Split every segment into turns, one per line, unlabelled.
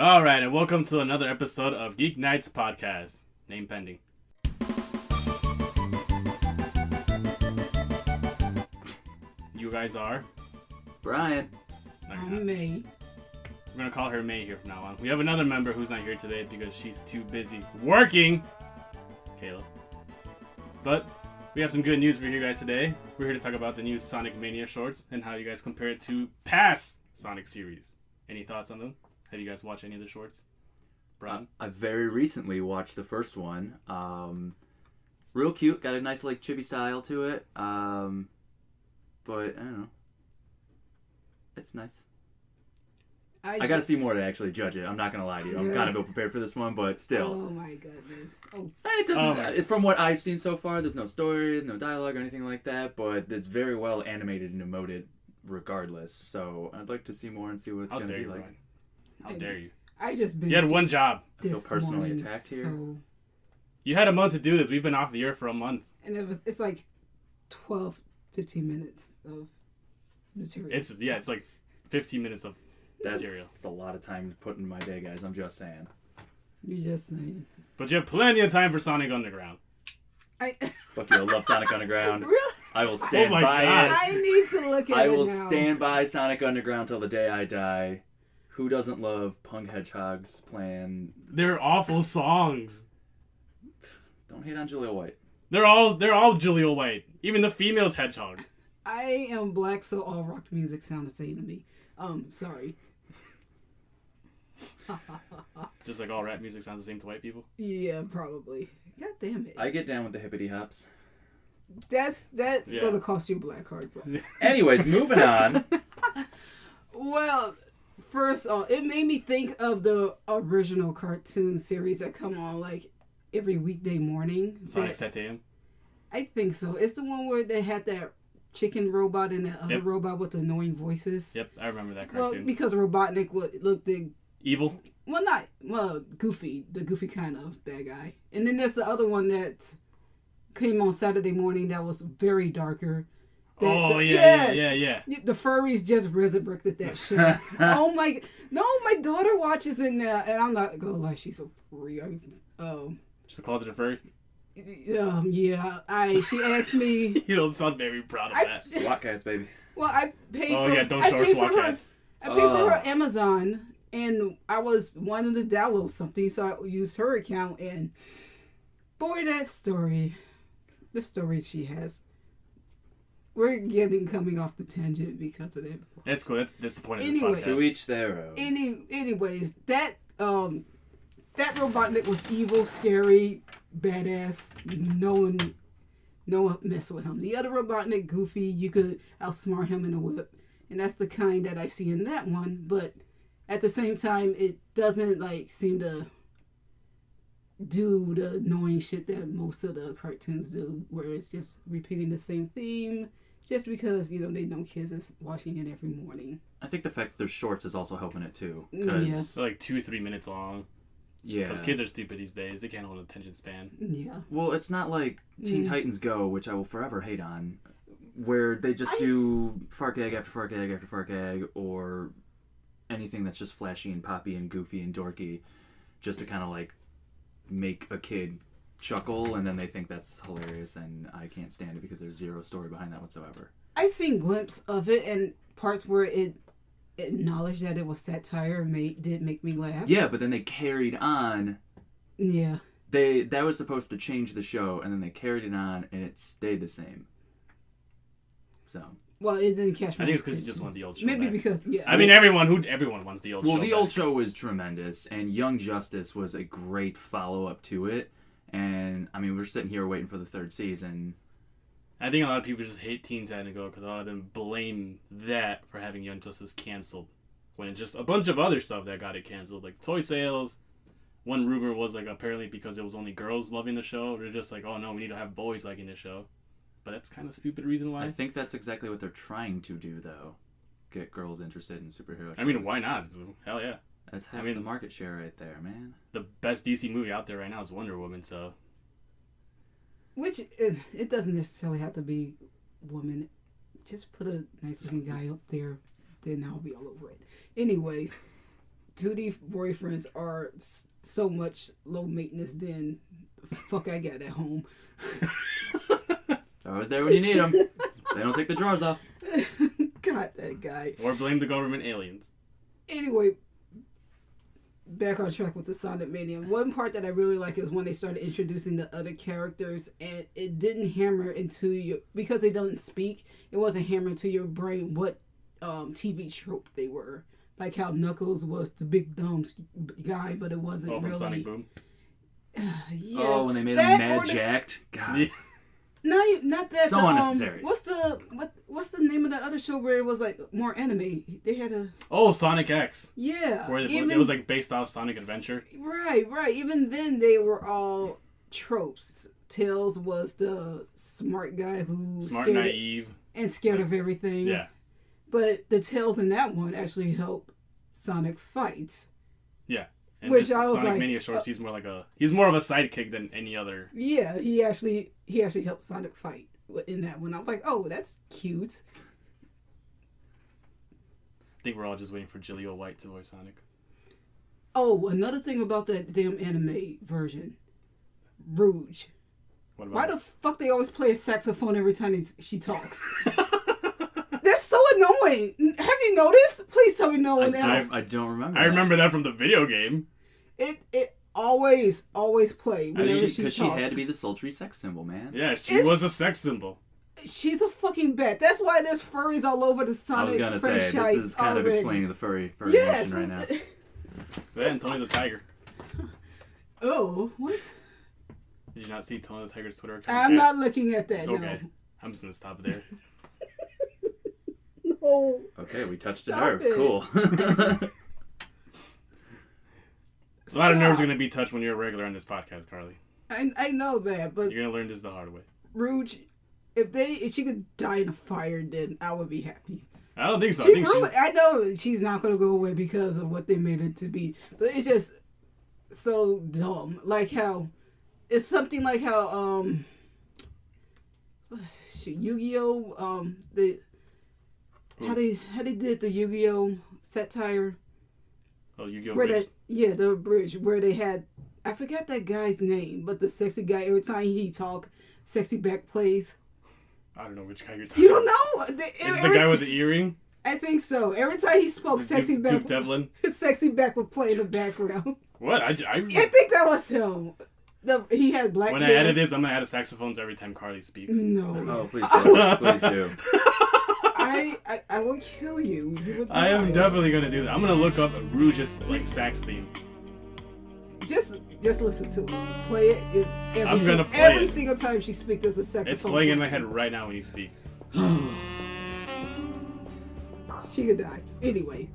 All right, and welcome to another episode of Geeknight's podcast. Name pending. You guys are?
Brian.
No,
I'm May.
We're going to call her May here from now on. We have another member who's not here today because she's too busy working. Kayla. But we have some good news for you guys today. We're here to talk about the new Sonic Mania shorts and how you guys compare it to past Sonic series. Any thoughts on them? Have you guys watched any of the shorts? Brian?
I very recently watched the first one. Real cute. Got a nice like chibi style to it. But I don't know. It's nice. I gotta see more to actually judge it. I'm not gonna lie to you. I'm kind of ill prepared for this one, but still.
Oh my goodness. Oh.
It doesn't. From what I've seen so far, there's no story, no dialogue, or anything like that. But it's very well animated and emoted, regardless. So I'd like to see more and see what it's gonna be like.
Brian? How dare you?
I just been.
You had one job.
I feel personally attacked here.
So,
You had a month to do this. We've been off the air for a month.
and it's like 12, 15 minutes of material.
It's like 15 minutes of material.
That's a lot of time to put in my day, guys. I'm just saying.
You just saying.
But you have plenty of time for Sonic Underground.
Fuck you, I love Sonic Underground.
Really?
I will stand
my
by
God.
it.
I need to look at it
I will
now.
stand by Sonic Underground till the day I die. Who doesn't love Punk Hedgehogs playing?
They're awful songs.
Don't hate on Julia White.
They're all Julia White. Even the female's hedgehog.
I am black, so all rock music sounds the same to me. Sorry.
Just like all rap music sounds the same to white people.
Yeah, probably. God damn it.
I get down with the hippity hops.
That's
Yeah.
gonna cost you a black card, bro.
Anyways, moving on.
Well, first off, it made me think of the original cartoon series that come on like every weekday morning.
Sonic Sataeum.
I think so. It's the one where they had that chicken robot and that other robot with the annoying voices.
Yep, I remember that
Well,
cartoon.
because Robotnik looked
Evil.
goofy, the goofy kind of bad guy. And then there's the other one that came on Saturday morning that was very darker.
Yeah.
The furries just resurrected that shit. Oh my! No, my daughter watches it now, and I'm not gonna lie, she's a furry.
Just a closeted furry.
Yeah. She asked me.
You don't sound very proud of that.
SWAT cats, baby.
Well, I paid.
Oh
for,
yeah, don't
I
show her
paid
SWAT
for her-
cats.
I paid for her Amazon, and I was wanting to download something, so I used her account. And boy, the stories she has. We're coming off the tangent because of that.
That's cool. That's the point of
Anyway.
this podcast.
To each their own.
Anyways, that Robotnik was evil, scary, badass. No one mess with him. The other Robotnik, goofy, you could outsmart him in a whip, and that's the kind that I see in that one. But at the same time, it doesn't seem to do the annoying shit that most of the cartoons do, where it's just repeating the same theme. Just because, they know kids is watching it every morning.
I think the fact that they're shorts is also helping it too.
Yes.
They're like 2-3 minutes long.
Yeah.
Because kids are stupid these days. They can't hold an attention span.
Yeah.
Well, it's not like Teen Titans Go, which I will forever hate on, where they just do Fark Egg after Fark Egg after Fark Egg, or anything that's just flashy and poppy and goofy and dorky, just to kind of make a kid chuckle, and then they think that's hilarious, and I can't stand it because there's zero story behind that whatsoever.
I've seen glimpses of it, and parts where it acknowledged that it was satire did make me laugh.
Yeah, but then they carried on.
Yeah.
That was supposed to change the show, and then they carried it on, and it stayed the same. So.
Well, it didn't catch my
I think it's because
attention.
you just want the old show
Maybe
back.
because, yeah.
I mean, everyone wants the old show
Well, the
back.
old show was tremendous, and Young Justice was a great follow-up to it. And, I mean, we're sitting here waiting for the third season.
I think a lot of people just hate Teen Titans Go because a lot of them blame that for having Young Justice canceled. When it's just a bunch of other stuff that got it canceled. Like toy sales. One rumor was apparently because it was only girls loving the show. They're just oh no, we need to have boys liking the show. But that's kind of stupid reason why.
I think that's exactly what they're trying to do, though. Get girls interested in superhero shows.
I mean, why not? Hell yeah.
That's half the market share right there, man.
The best DC movie out there right now is Wonder Woman, so.
Which, it doesn't necessarily have to be woman. Just put a nice looking guy up there, then I'll be all over it. Anyway, 2D boyfriends are so much low maintenance than fuck I got at home.
They're always there when you need them. They don't take the drawers off.
God, that guy.
Or blame the government aliens.
Anyway, back on track with the Sonic Mania. One part that I really like is when they started introducing the other characters, and it didn't hammer into your, because they don't speak, it wasn't hammer into your brain what TV trope they were. Like how Knuckles was the big dumb guy, but it wasn't
from
really.
Sonic Boom.
Yeah.
Oh, when they made him mad jacked. God.
Yeah.
Not that.
So unnecessary.
What's the name of the other show where it was like more anime? They had a.
Oh, Sonic X.
Yeah.
Where it was like based off Sonic Adventure.
Right. Even then, they were all tropes. Tails was the smart guy who
naive,
and scared of everything.
Yeah.
But the Tails in that one actually help Sonic fight.
Yeah. And
Which I was
Sonic
like,
Mania shorts, he's more of a sidekick than any other.
Yeah, he actually helped Sonic fight in that one. I was like, oh, that's cute.
I think we're all just waiting for Jaleel White to voice Sonic.
Oh, another thing about that damn anime version, Rouge.
What about
Why the fuck they always play a saxophone every time she talks? That's so annoying. Have you noticed? Please tell me no one else.
I don't remember.
I remember that from the video game.
It always played whenever she
Because
talked.
she had to be the sultry sex symbol, man.
Yeah, she was a sex symbol.
She's a fucking bat. That's why there's furries all over the Sonic
I was
franchise.
gonna say, this is kind of
already.
explaining the furry
Yes.
nation right now.
Yeah, and Tony the Tiger.
Oh, what?
Did you not see Tony the Tiger's Twitter account?
I'm not looking at that.
Okay.
No.
I'm just gonna stop it there.
No.
Okay, we touched a
Stop
nerve.
it.
Cool.
A lot of nerves are gonna be touched when you're a regular on this podcast, Carly.
I know that, but
You're gonna learn this the hard way.
Rouge, if she could die in a fire, then I would be happy.
I don't think so.
She
I think
really,
she's.
I know she's not gonna go away because of what they made her to be, but it's just so dumb. Like how it's something like how Yu-Gi-Oh how they did the Yu-Gi-Oh satire.
Oh, Yu-Gi-Oh!
Where
Bridge.
the bridge where they had, I forgot that guy's name, but the sexy guy, every time he talk, sexy back plays.
I don't know which guy you're talking.
You don't know?
Is it the guy with the earring?
I think so. Every time he spoke, sexy back,
Duke Devlin.
sexy back would play in the background.
What? I
think that was him. He had black
when
hair.
I edit this, I'm gonna add saxophones every time Carly speaks.
No.
Oh, please do. Please do.
I will kill you. You would
I am
die.
definitely gonna do that. I'm gonna look up Rouge's sax theme.
Just listen to it. Play it.
I'm gonna play
every
it.
single time she speaks, there's a saxophone.
It's playing in my head right now when you speak.
She could die. Anyway,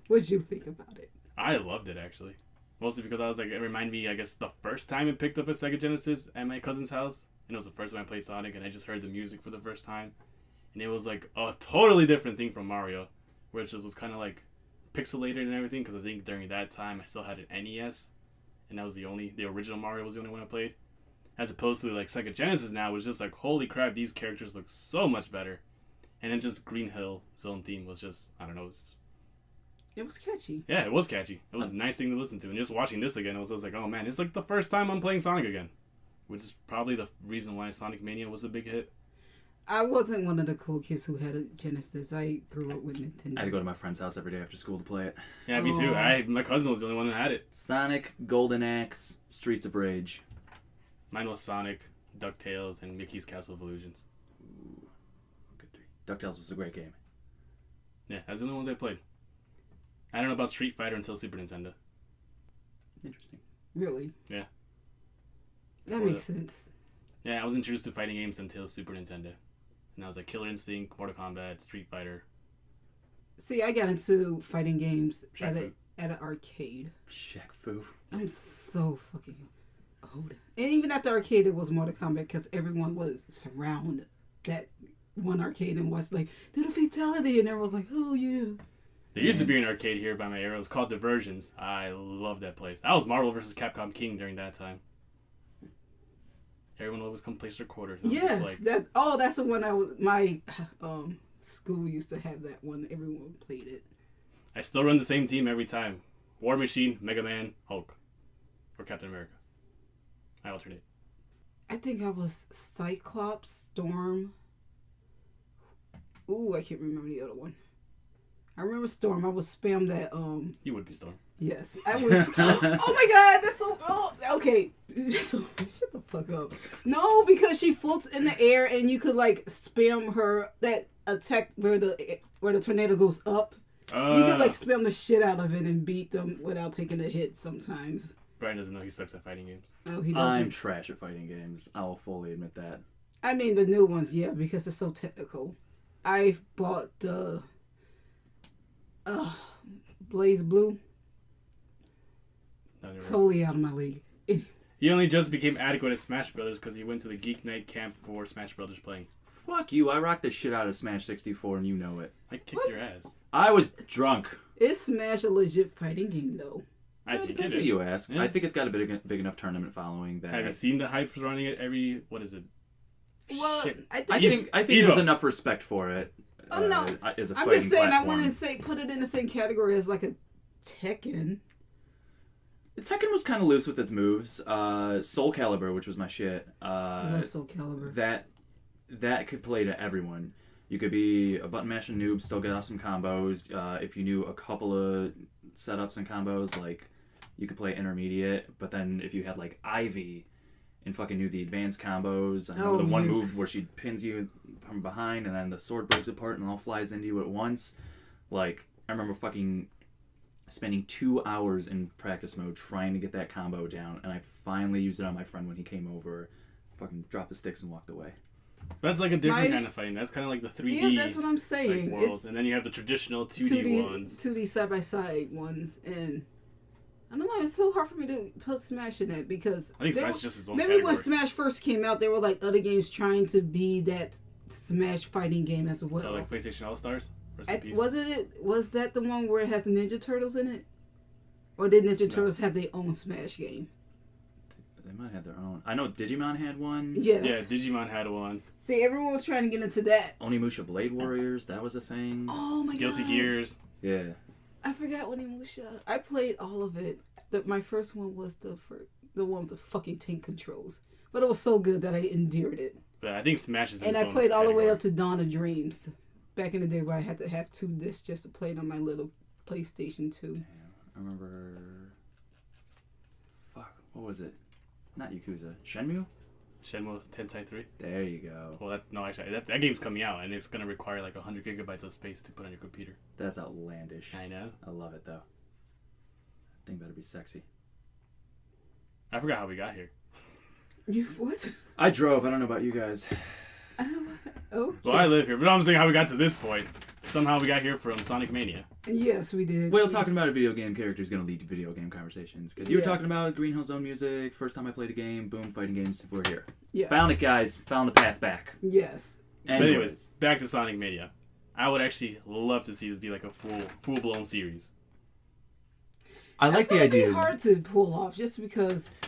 what'd you think about it?
I loved it actually, mostly because I was like, it reminded me, I guess, the first time it picked up a Sega Genesis at my cousin's house, and it was the first time I played Sonic, and I just heard the music for the first time, and it was like a totally different thing from Mario, which was kind of like pixelated and everything. Because I think during that time I still had an NES, and that was the original Mario was the only one I played. As opposed to like Sega Genesis now, was just like, holy crap, these characters look so much better. And then just Green Hill Zone theme was just, I don't know,
It was catchy.
yeah, it was catchy. It was a nice thing to listen to. And just watching this again, I was like, oh man, it's like the first time I'm playing Sonic again. Which is probably the reason why Sonic Mania was a big hit.
I wasn't one of the cool kids who had a Genesis. I grew up with Nintendo.
I had to go to my friend's house every day after school to play it.
Yeah, me too. My cousin was the only one who had it.
Sonic, Golden Axe, Streets of Rage.
Mine was Sonic, DuckTales, and Mickey's Castle of Illusions.
Ooh, good three. DuckTales was a great game.
Yeah, that's the only ones I played. I don't know about Street Fighter until Super Nintendo.
Interesting.
Really?
Yeah.
That
Before
makes sense.
Yeah, I was introduced to fighting games until Super Nintendo. And I was like Killer Instinct, Mortal Kombat, Street Fighter.
See, I got into fighting games
Shaq Fu.
at an arcade.
Shaq Fu.
I'm so fucking old. And even at the arcade, it was Mortal Kombat because everyone was surround that one arcade and was like, do the fatality. And everyone was like, oh, yeah.
There used to be an arcade here by my area. It was called Diversions. I love that place. I was Marvel vs. Capcom King during that time. Everyone would always come place their quarters. And I was
Yes,
just like,
that's the one my school used to have that one. Everyone played it.
I still run the same team every time. War Machine, Mega Man, Hulk. Or Captain America. I alternate.
I think I was Cyclops, Storm. Ooh, I can't remember the other one. I remember Storm. I would spam that.
You would be Storm.
Yes, I would. Oh my God, that's so. Oh, okay, shut the fuck up. No, because she floats in the air and you could like spam her that attack where the tornado goes up. You could like spam the shit out of it and beat them without taking a hit sometimes.
Brian doesn't know he sucks at fighting games.
Oh, he doesn't.
I'm trash at fighting games. I will fully admit that.
I mean the new ones, yeah, because it's so technical. I've bought the Blaze Blue. Totally out of my league.
He only just became adequate at Smash Brothers because he went to the Geeknight camp for Smash Brothers playing.
Fuck you, I rocked the shit out of Smash 64 and you know it.
I kicked your ass.
I was drunk.
Is Smash a legit fighting game though?
I think
depends
it is.
who you ask.
Yeah.
I think it's got a big enough tournament following that...
Have you seen the hype running it every... What is it?
Well,
Shit.
I
think there's enough respect for it.
Oh no,
as a
I'm
fighting
just saying
platform.
I wouldn't say put it in the same category as like a Tekken.
Tekken was kind of loose with its moves. Soul Calibur, which was my shit.
I love Soul Calibur.
That could play to everyone. You could be a button mashing noob, still get off some combos. If you knew a couple of setups and combos, like you could play intermediate. But then if you had like Ivy and fucking knew the advanced combos, I remember the one move where she pins you from behind and then the sword breaks apart and all flies into you at once. Like I remember fucking spending 2 hours in practice mode trying to get that combo down, and I finally used it on my friend when he came over. Fucking dropped the sticks and walked away.
That's like a different kind of fighting. That's kind of like the 3D.
Yeah, that's what I'm saying.
Like, world. And then you have the traditional 2D ones.
2D side-by-side ones. And I don't know, it's so hard for me to put Smash in it because...
I think Smash is just its own
maybe
category.
when Smash first came out, there were like other games trying to be that Smash fighting game as well.
Like PlayStation All-Stars?
Was that the one where it had the Ninja Turtles in it? Or did Ninja Turtles have their own Smash game?
They might have their own. I know Digimon had one.
Yes.
Yeah, Digimon had one.
See, everyone was trying to get into that.
Onimusha Blade Warriors, that was a thing.
Oh my
Guilty
God.
Gears.
Yeah.
I forgot Onimusha. I played all of it. My first one was the one with the fucking tank controls. But it was so good that I endured it.
But I think Smash is in
and
its
I
own
played all the way
category.
up to Dawn of Dreams. Back in the day where I had to have 2 discs just to play it on my little PlayStation 2.
Damn. I remember... Fuck. What was it? Not Yakuza. Shenmue?
Shenmue Tensei 3.
There you go.
Well, actually, that game's coming out, and it's going to require like 100 gigabytes of space to put on your computer.
That's outlandish.
I know.
I love it, though. That thing better be sexy.
I forgot how we got here.
You what?
I drove. I don't know about you guys.
Okay.
Well, I live here, but I'm saying how we got to this point. Somehow we got here from Sonic Mania.
Yes, we did.
Well, talking about a video game character is going to lead to video game conversations. Because you were talking about Green Hill Zone music, first time I played a game, boom, fighting games, we're here.
Yeah.
Found it, guys. Found the path back.
Yes.
But anyways, back to Sonic Mania. I would actually love to see this be like a full-blown series.
I like the idea.
It's hard to pull off just because...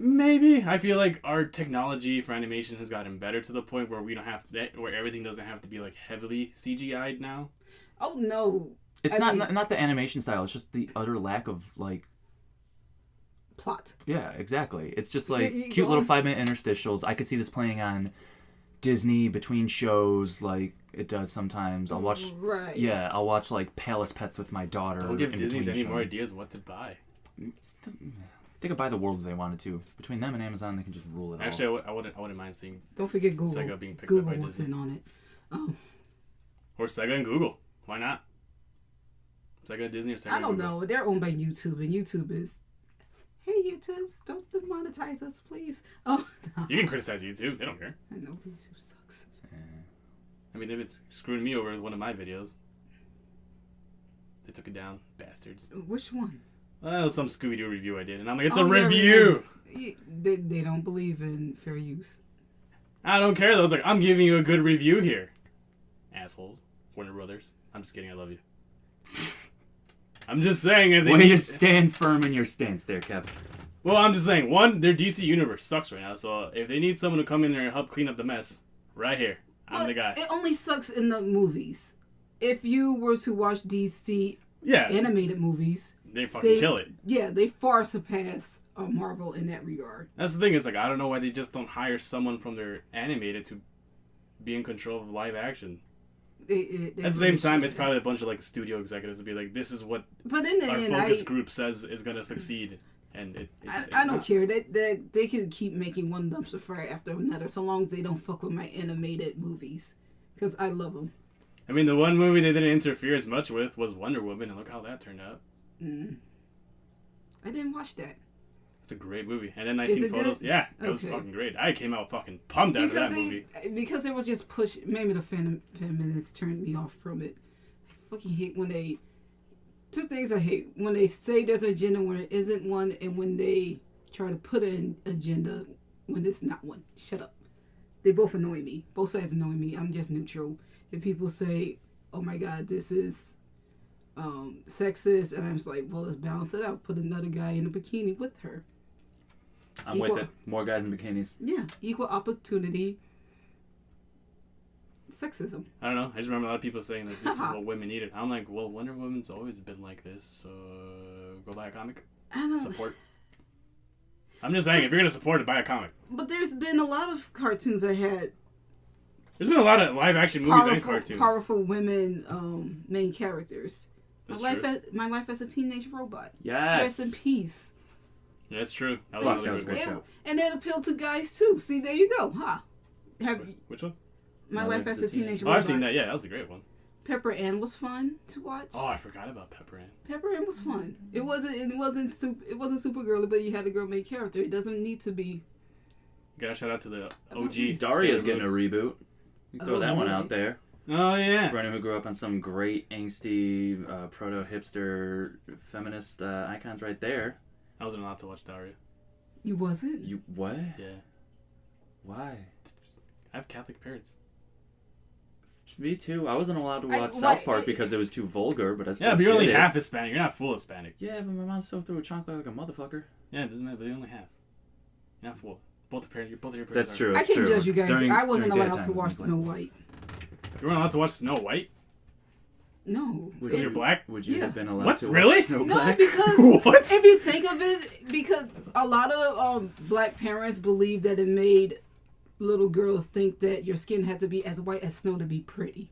Maybe. I feel like our technology for animation has gotten better to the point where we don't have to, where everything doesn't have to be like heavily CGI'd now.
Oh no.
It's not the animation style, it's just the utter lack of like
plot.
Yeah, exactly. It's just like cute little 5-minute interstitials. I could see this playing on Disney between shows like it does sometimes. I'll watch I'll watch like Palace Pets with my daughter.
Don't give Disney any more ideas what to buy.
They could buy the world if they wanted to. Between them and Amazon, they can just rule it
Actually, I wouldn't mind seeing.
Don't forget Google.
Sega being picked
Google
up by
was
Disney.
in on it. Oh.
Or Sega and Google. Why not? Sega and Disney or Sega?
I don't
and Google?
know. They're owned by YouTube, and YouTube is. Hey YouTube, don't demonetize us, please. Oh. No.
You can criticize YouTube. They don't care.
I know YouTube sucks.
I mean, they've been screwing me over with one of my videos. They took it down, bastards.
Which one?
Well, some Scooby-Doo review I did, and I'm like, it's a review!
They don't believe in fair use.
I don't care, though. I was like, I'm giving you a good review here. Assholes. Warner Brothers. I'm just kidding, I love you. I'm just saying if they
Way to stand firm in your stance there, Kev.
Well, I'm just saying, one, their DC universe sucks right now, so if they need someone to come in there and help clean up the mess, right here, I'm the guy.
It only sucks in the movies. if you were to watch DC animated movies,
they fucking kill it.
Yeah, they far surpass Marvel in that regard.
That's the thing. Is like I don't know why they just don't hire someone from their animated to be in control of live action.
They
At the same time, it's probably a bunch of like studio executives to be like, this is what
but in the
our
end,
focus group says is gonna succeed, and
I don't care. They could keep making one dumpster fire after another, so long as they don't fuck with my animated movies, because I love them.
I mean, the one movie they didn't interfere as much with was Wonder Woman, and look how that turned out.
I didn't watch that.
It's a great movie. And then I seen photos. Good? Yeah, it was fucking great. I came out fucking pumped after that movie.
Because it was just pushed. Maybe the feminists turned me off from it. I fucking hate when they... Two things I hate. When they say there's an agenda when there isn't one, and when they try to put an agenda when there's not one. Shut up. They both annoy me. Both sides annoy me. I'm just neutral. If people say, oh my god, this is sexist, and I'm just like, well, let's balance it out. Put another guy in a bikini with her.
I'm with it. More guys in bikinis.
Yeah, equal opportunity. Sexism.
I don't know. I just remember a lot of people saying that this is what women needed. I'm like, well, Wonder Woman's always been like this. So go buy a comic. Support. I'm just saying, if you're gonna support it, buy a comic.
But there's been a lot of cartoons that had.
There's been a lot of live action movies and cartoons.
Powerful women main characters.
That's
my life as a teenage robot.
Yes.
Rest in peace.
Yeah, that's true. That
was a great show.
And that appealed to guys too. See, there you go, huh?
Which one?
My Life as a Teenage Robot.
Oh, I've seen that. Yeah, that was a great one.
Pepper Ann was fun to watch.
Oh, I forgot about Pepper Ann.
Pepper Ann was fun. It wasn't super girly, but you had a girl main character. It doesn't need to be.
You gotta shout out to the OG.
Daria's getting a reboot. You throw that one out there.
Oh yeah.
For anyone who grew up on some great angsty proto hipster feminist icons, right there.
I wasn't allowed to watch Daria.
You wasn't?
You what?
Yeah.
Why?
I have Catholic parents.
Me too. I wasn't allowed to watch South Park because it was too vulgar, but I still
but you're only half Hispanic. You're not full Hispanic.
Yeah, but my mom still threw a chocolate like a motherfucker.
Yeah, it doesn't matter, but you only half. You're not full. Both of your parents.
That's true.
I can't judge you guys. I wasn't allowed to watch Snow White.
You weren't allowed to watch Snow White?
No.
Because you're black?
Would you have been allowed
what?
to
Really?
watch Snow Black?
No, because
what?
If you think of it, because a lot of black parents believe that it made little girls think that your skin had to be as white as snow to be pretty.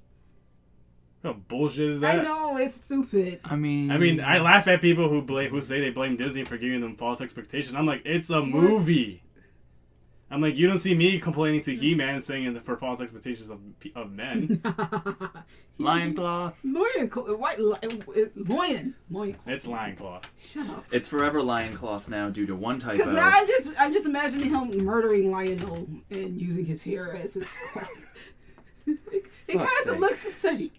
What bullshit is that?
I know, it's stupid.
I mean,
I laugh at people who say they blame Disney for giving them false expectations. I'm like, it's a movie. I'm like, you don't see me complaining to He-Man saying for false expectations of men.
Lion cloth.
Loin.
It's lion cloth.
Shut up.
It's forever lion cloth now due to one typo.
Because now I'm just imagining him murdering Lionel and using his hair as his cloth. It kind of looks the same.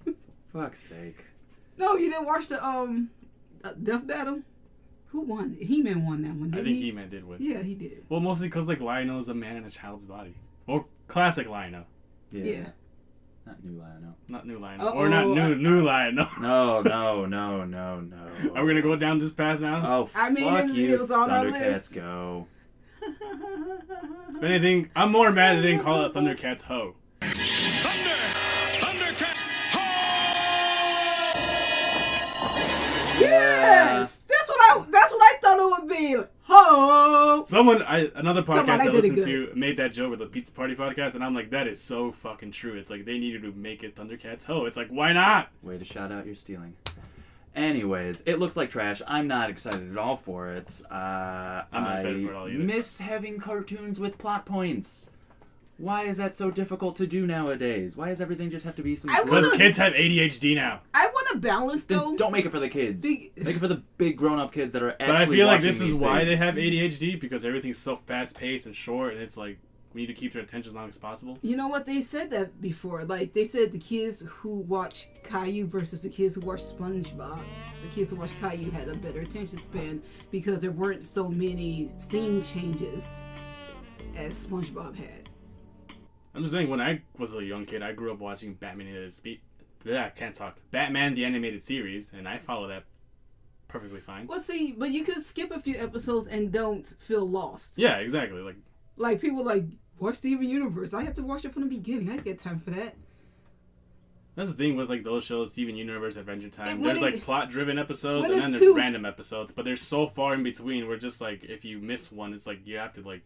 Fuck's sake.
No, you didn't watch the Death Battle? Who won? He-Man won that one, didn't he?
I think He-Man did win.
Yeah, he did.
Well, mostly because like Lionel is a man in a child's body. Or classic Lionel.
Yeah.
Not new Lionel.
Not new Lionel. Or not new Lionel.
No.
Are we gonna go down this path now?
Oh, fuck you.
It was on our
Thundercats
list.
go.
If anything, I'm more mad they didn't call it Thundercats Ho.
Thundercats Ho!
Yes! That's what I thought it would be. Ho!
Another podcast I listened to made that joke with the Pizza Party podcast, and I'm like, that is so fucking true. It's like they needed to make it Thundercats Ho. It's like, why not?
Way to shout out your stealing. Anyways, it looks like trash. I'm not excited at all for it.
I'm not excited for it all either.
Miss having cartoons with plot points. Why is that so difficult to do nowadays? Why does everything just have to be some...
Because kids have ADHD now.
I want to balance, though.
Then don't make it for the kids. Make it for the big grown-up kids that are actually
But I feel like
watching
this is why they have ADHD, because everything's so fast-paced and short, and it's like, we need to keep their attention as long as possible.
You know what? They said that before. Like, they said the kids who watch Caillou versus the kids who watch SpongeBob. The kids who watch Caillou had a better attention span because there weren't so many scene changes as SpongeBob had.
I'm just saying, when I was a young kid, I grew up watching Batman the Animated Series, and I follow that perfectly fine.
Well, see, but you could skip a few episodes and don't feel lost.
Yeah, exactly.
Like people watch Steven Universe. I have to watch it from the beginning. I get time for that.
That's the thing with like those shows, Steven Universe, Adventure Time.
When
There's
it-
like plot-driven episodes,
when
and then
it's
there's
too-
random episodes. But there's so far in between where just like if you miss one, it's like you have to like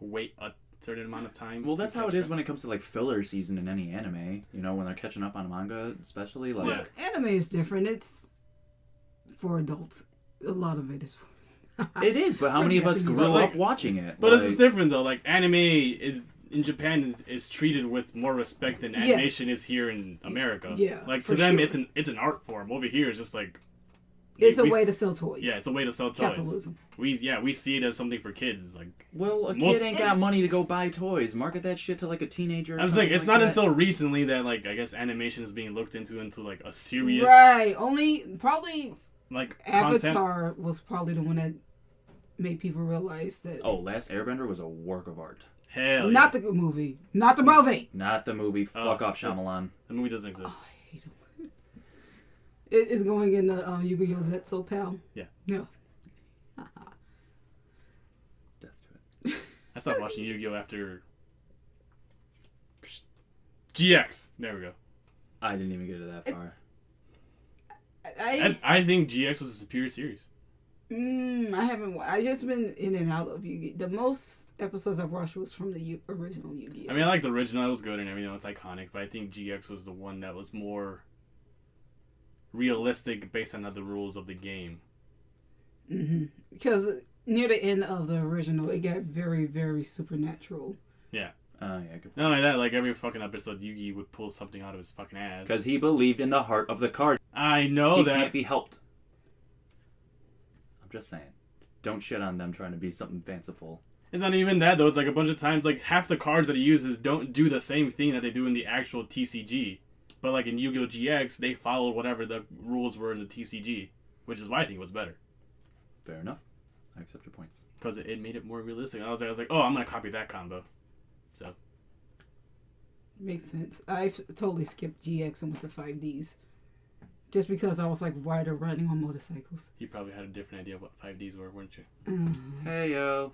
wait a certain amount of time.
Well,
to
that's how
catch
it is
up.
when it comes to like filler season in any anime. You know, when they're catching up on a manga, especially like.
Well, anime is different. It's for adults. A lot of it is for...
It is, but how many of us
Japanese.
grew
Like-
up watching it?
But
like,
this is different though. Like anime is in Japan is treated with more respect than animation is here in America.
Yeah,
like
for
to them
sure.
it's an art form. Over here it's just like
It's a
we-
way to sell toys.
Yeah, it's a way to sell toys.
Capitalism.
We see it as something for kids. It's like
Well, a
most-
kid ain't got money to go buy toys. Market that shit to like a teenager. Or
I'm saying
something
it's
like
not
that.
until recently that like I guess animation is being looked into like a serious
Right. Only probably
like content.
Avatar was probably the one that made people realize that.
Oh, Last Airbender was a work of art.
Hell
Not
yeah.
the movie. Not the movie.
Not the movie. Fuck off, Shyamalan.
The movie doesn't exist.
Oh, I hate him. It is going in the Yu-Gi-Oh! Zetsu pal.
Yeah.
No.
Death to it.
I stopped watching Yu-Gi-Oh after GX. There we go.
I didn't even get to that far.
I think GX was a superior series.
I haven't. I just been in and out of Yu-Gi. The most episodes I've watched was from the original Yu-Gi-Oh.
I mean, I like the original. It was good and everything. It's iconic. But I think GX was the one that was more realistic based on the rules of the game.
Because near the end of the original, it got very, very supernatural.
Yeah.
Yeah, good.
Not only that, like every fucking episode, Yugi would pull something out of his fucking ass.
Because he believed in the heart of the card.
I know
He
that.
can't be helped. I'm just saying. Don't shit on them trying to be something fanciful.
It's not even that though. It's like a bunch of times, like half the cards that he uses don't do the same thing that they do in the actual TCG. But like in Yu-Gi-Oh! GX, they followed whatever the rules were in the TCG, which is why I think it was better
Fair enough. I accept your points.
because it made it more realistic. I was like, oh, I'm gonna copy that combo. So
Makes sense. I've totally skipped GX and went to 5Ds. Just because I was like, why they're riding on motorcycles.
you probably had a different idea of what 5Ds were, weren't you?
Hey, yo.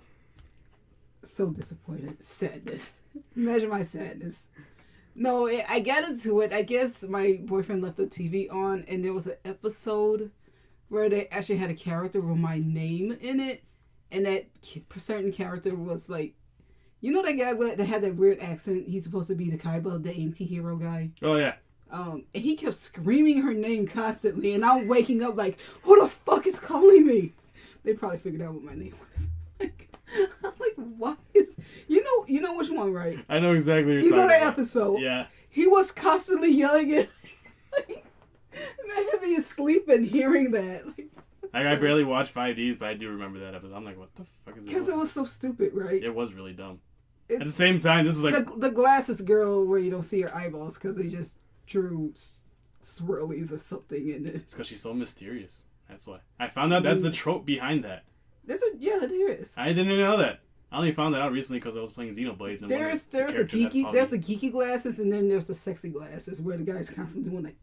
So disappointed. Sadness. Imagine my sadness. No, I got into it. I guess my boyfriend left the TV on, and there was an episode where they actually had a character with my name in it, and that certain character was like, you know that guy that had that weird accent? He's supposed to be the Kaiba, the anti-hero guy.
Oh yeah.
And he kept screaming her name constantly, and I'm waking up like, who the fuck is calling me? They probably figured out what my name was. I'm like, what is... You know which one, right?
I know exactly what
You
you're
know
talking
that
about.
episode?
Yeah.
He was constantly yelling at... Like, imagine being asleep and hearing that. Like,
I barely watched 5Ds, but I do remember that episode. I'm like, what the fuck is this?
because it was so stupid, right?
It was really dumb.
It's
At the same time, this is like
the glasses girl where you don't see her eyeballs because they just drew swirlies or something in it.
it's because she's so mysterious. That's why. I found out that's the trope behind that.
There is.
I didn't know that. I only found that out recently because I was playing Xenoblades. And
There's the geeky glasses, and then there's the sexy glasses where the guy's constantly doing like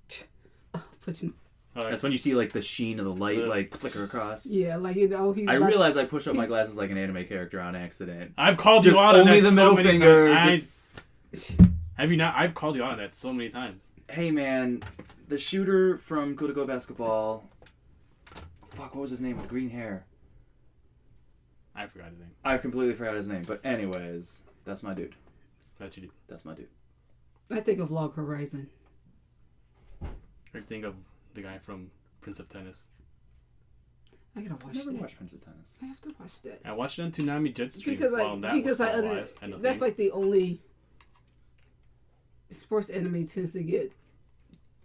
pushing.
That's when you see like the sheen of the light like flicker across.
Yeah, like he's.
I realize I push up my glasses like an anime character on accident.
I've called
Just
you out on
only
that
the
so
middle
many
finger.
times.
Just...
Have you not? I've called you out on that so many times.
Hey man, the shooter from Kuroko Basketball. Fuck, what was his name with green hair?
I forgot his name.
I completely forgot his name. But anyways, that's my dude.
That's you do.
That's my dude.
I think of Log Horizon.
Or think of the guy from Prince of Tennis.
I gotta watch
I never
that.
watched Prince of Tennis.
I have to watch that.
I watched it on Toonami Jetstream.
Because that's like the only sports anime tends to get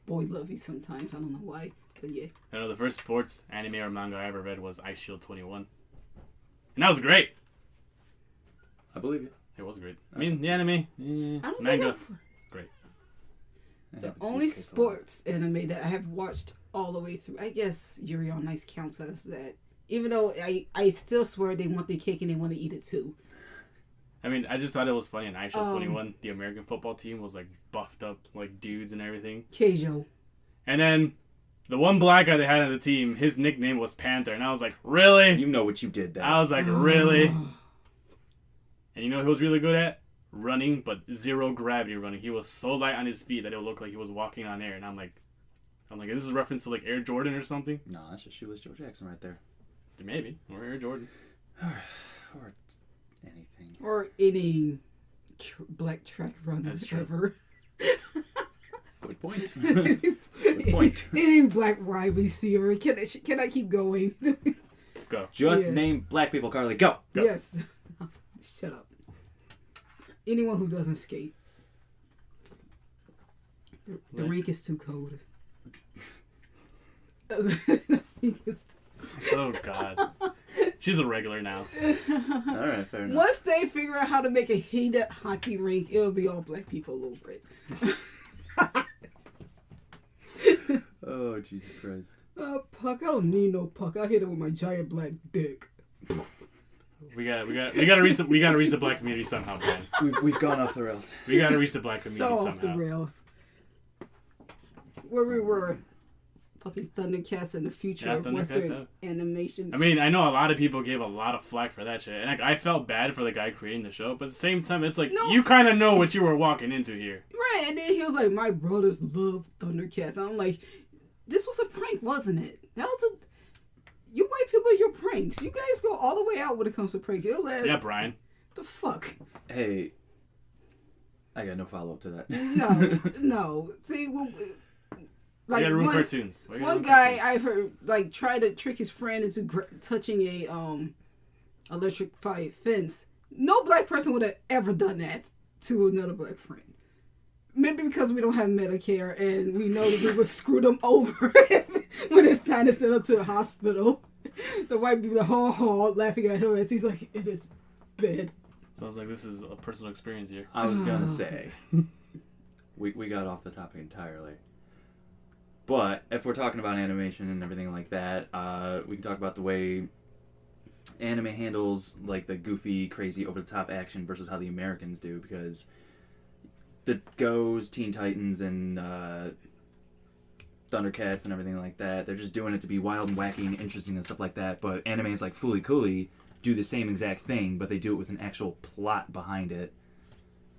boy lovey sometimes. I don't know why, but yeah.
I know the first sports anime or manga I ever read was Ice Shield 21. And that was great.
I believe you.
It was great. I mean, the anime, manga, great.
The only sports anime that I have watched all the way through, I guess Yuri on Ice counts as that. Even though I still swear they want the cake and they want to eat it too.
I mean, I just thought it was funny in Ice Shield 21. The American football team was like buffed up like dudes and everything.
Keijo.
And then the one black guy they had on the team, his nickname was Panther. And I was like, really?
You know what you did there.
I was like, really? And you know who was really good at? running, but zero gravity running. He was so light on his feet that it looked like he was walking on air. And I'm like, is this a reference to like Air Jordan or something?
No, that's just Shoeless Joe Jackson right there.
Maybe. Or Air Jordan.
Or anything.
Or any black track runner ever.
Good point. Good point.
Any black wide receiver. Can I keep going?
Let's go.
Just name black people, Carly. Go.
Yes. Shut up. Anyone who doesn't skate. The rink is too cold.
Oh, God. She's a regular now.
All right, fair enough.
Once they figure out how to make a heated hockey rink, it'll be all black people over it.
Oh, Jesus Christ.
Puck, I don't need no puck. I hit it with my giant black dick.
We gotta reach the black community somehow, Brian.
We've gone off the rails.
We gotta reach the black community somehow.
Off the rails. Where we were, fucking Thundercats in the future of Western animation.
I mean, I know a lot of people gave a lot of flack for that shit, and like, I felt bad for the guy creating the show, but at the same time, it's like, you kind of know what you were walking into here.
Right, and then he was like, my brothers love Thundercats. And I'm like, this was a prank, wasn't it? That was you white people, your pranks. You guys go all the way out when it comes to pranks.
Yeah, Brian.
The fuck?
Hey, I got no follow-up to that.
No. See,
like, you gotta ruin cartoons.
One guy I heard like try to trick his friend into touching a electrified fence. No black person would have ever done that to another black friend. Maybe because we don't have Medicare and we know that we would screw them over when it's time to send them to the hospital. The white people, the whole laughing at him as he's like in his bed.
Sounds like this is a personal experience here.
I was gonna say, we got off the topic entirely. But if we're talking about animation and everything like that, we can talk about the way anime handles like the goofy, crazy, over-the-top action versus how the Americans do, because the Go's, Teen Titans, and Thundercats and everything like that, they're just doing it to be wild and wacky and interesting and stuff like that. But animes like Fooly Cooly do the same exact thing, but they do it with an actual plot behind it.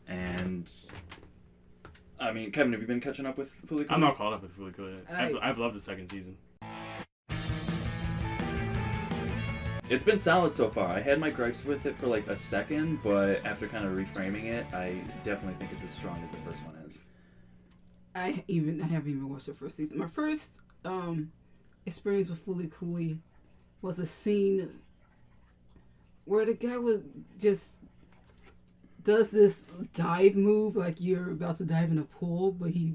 And I mean, Kevin, have you been catching up with Fooly Cooly?
I'm not caught up with Fooly Cooly. I've loved the second season.
It's been solid so far. I had my gripes with it for like a second, but after kind of reframing it, I definitely think it's as strong as the first one is.
I haven't even watched the first season. My first experience with Fooly Cooly was a scene where the guy does this dive move like you're about to dive in a pool, but he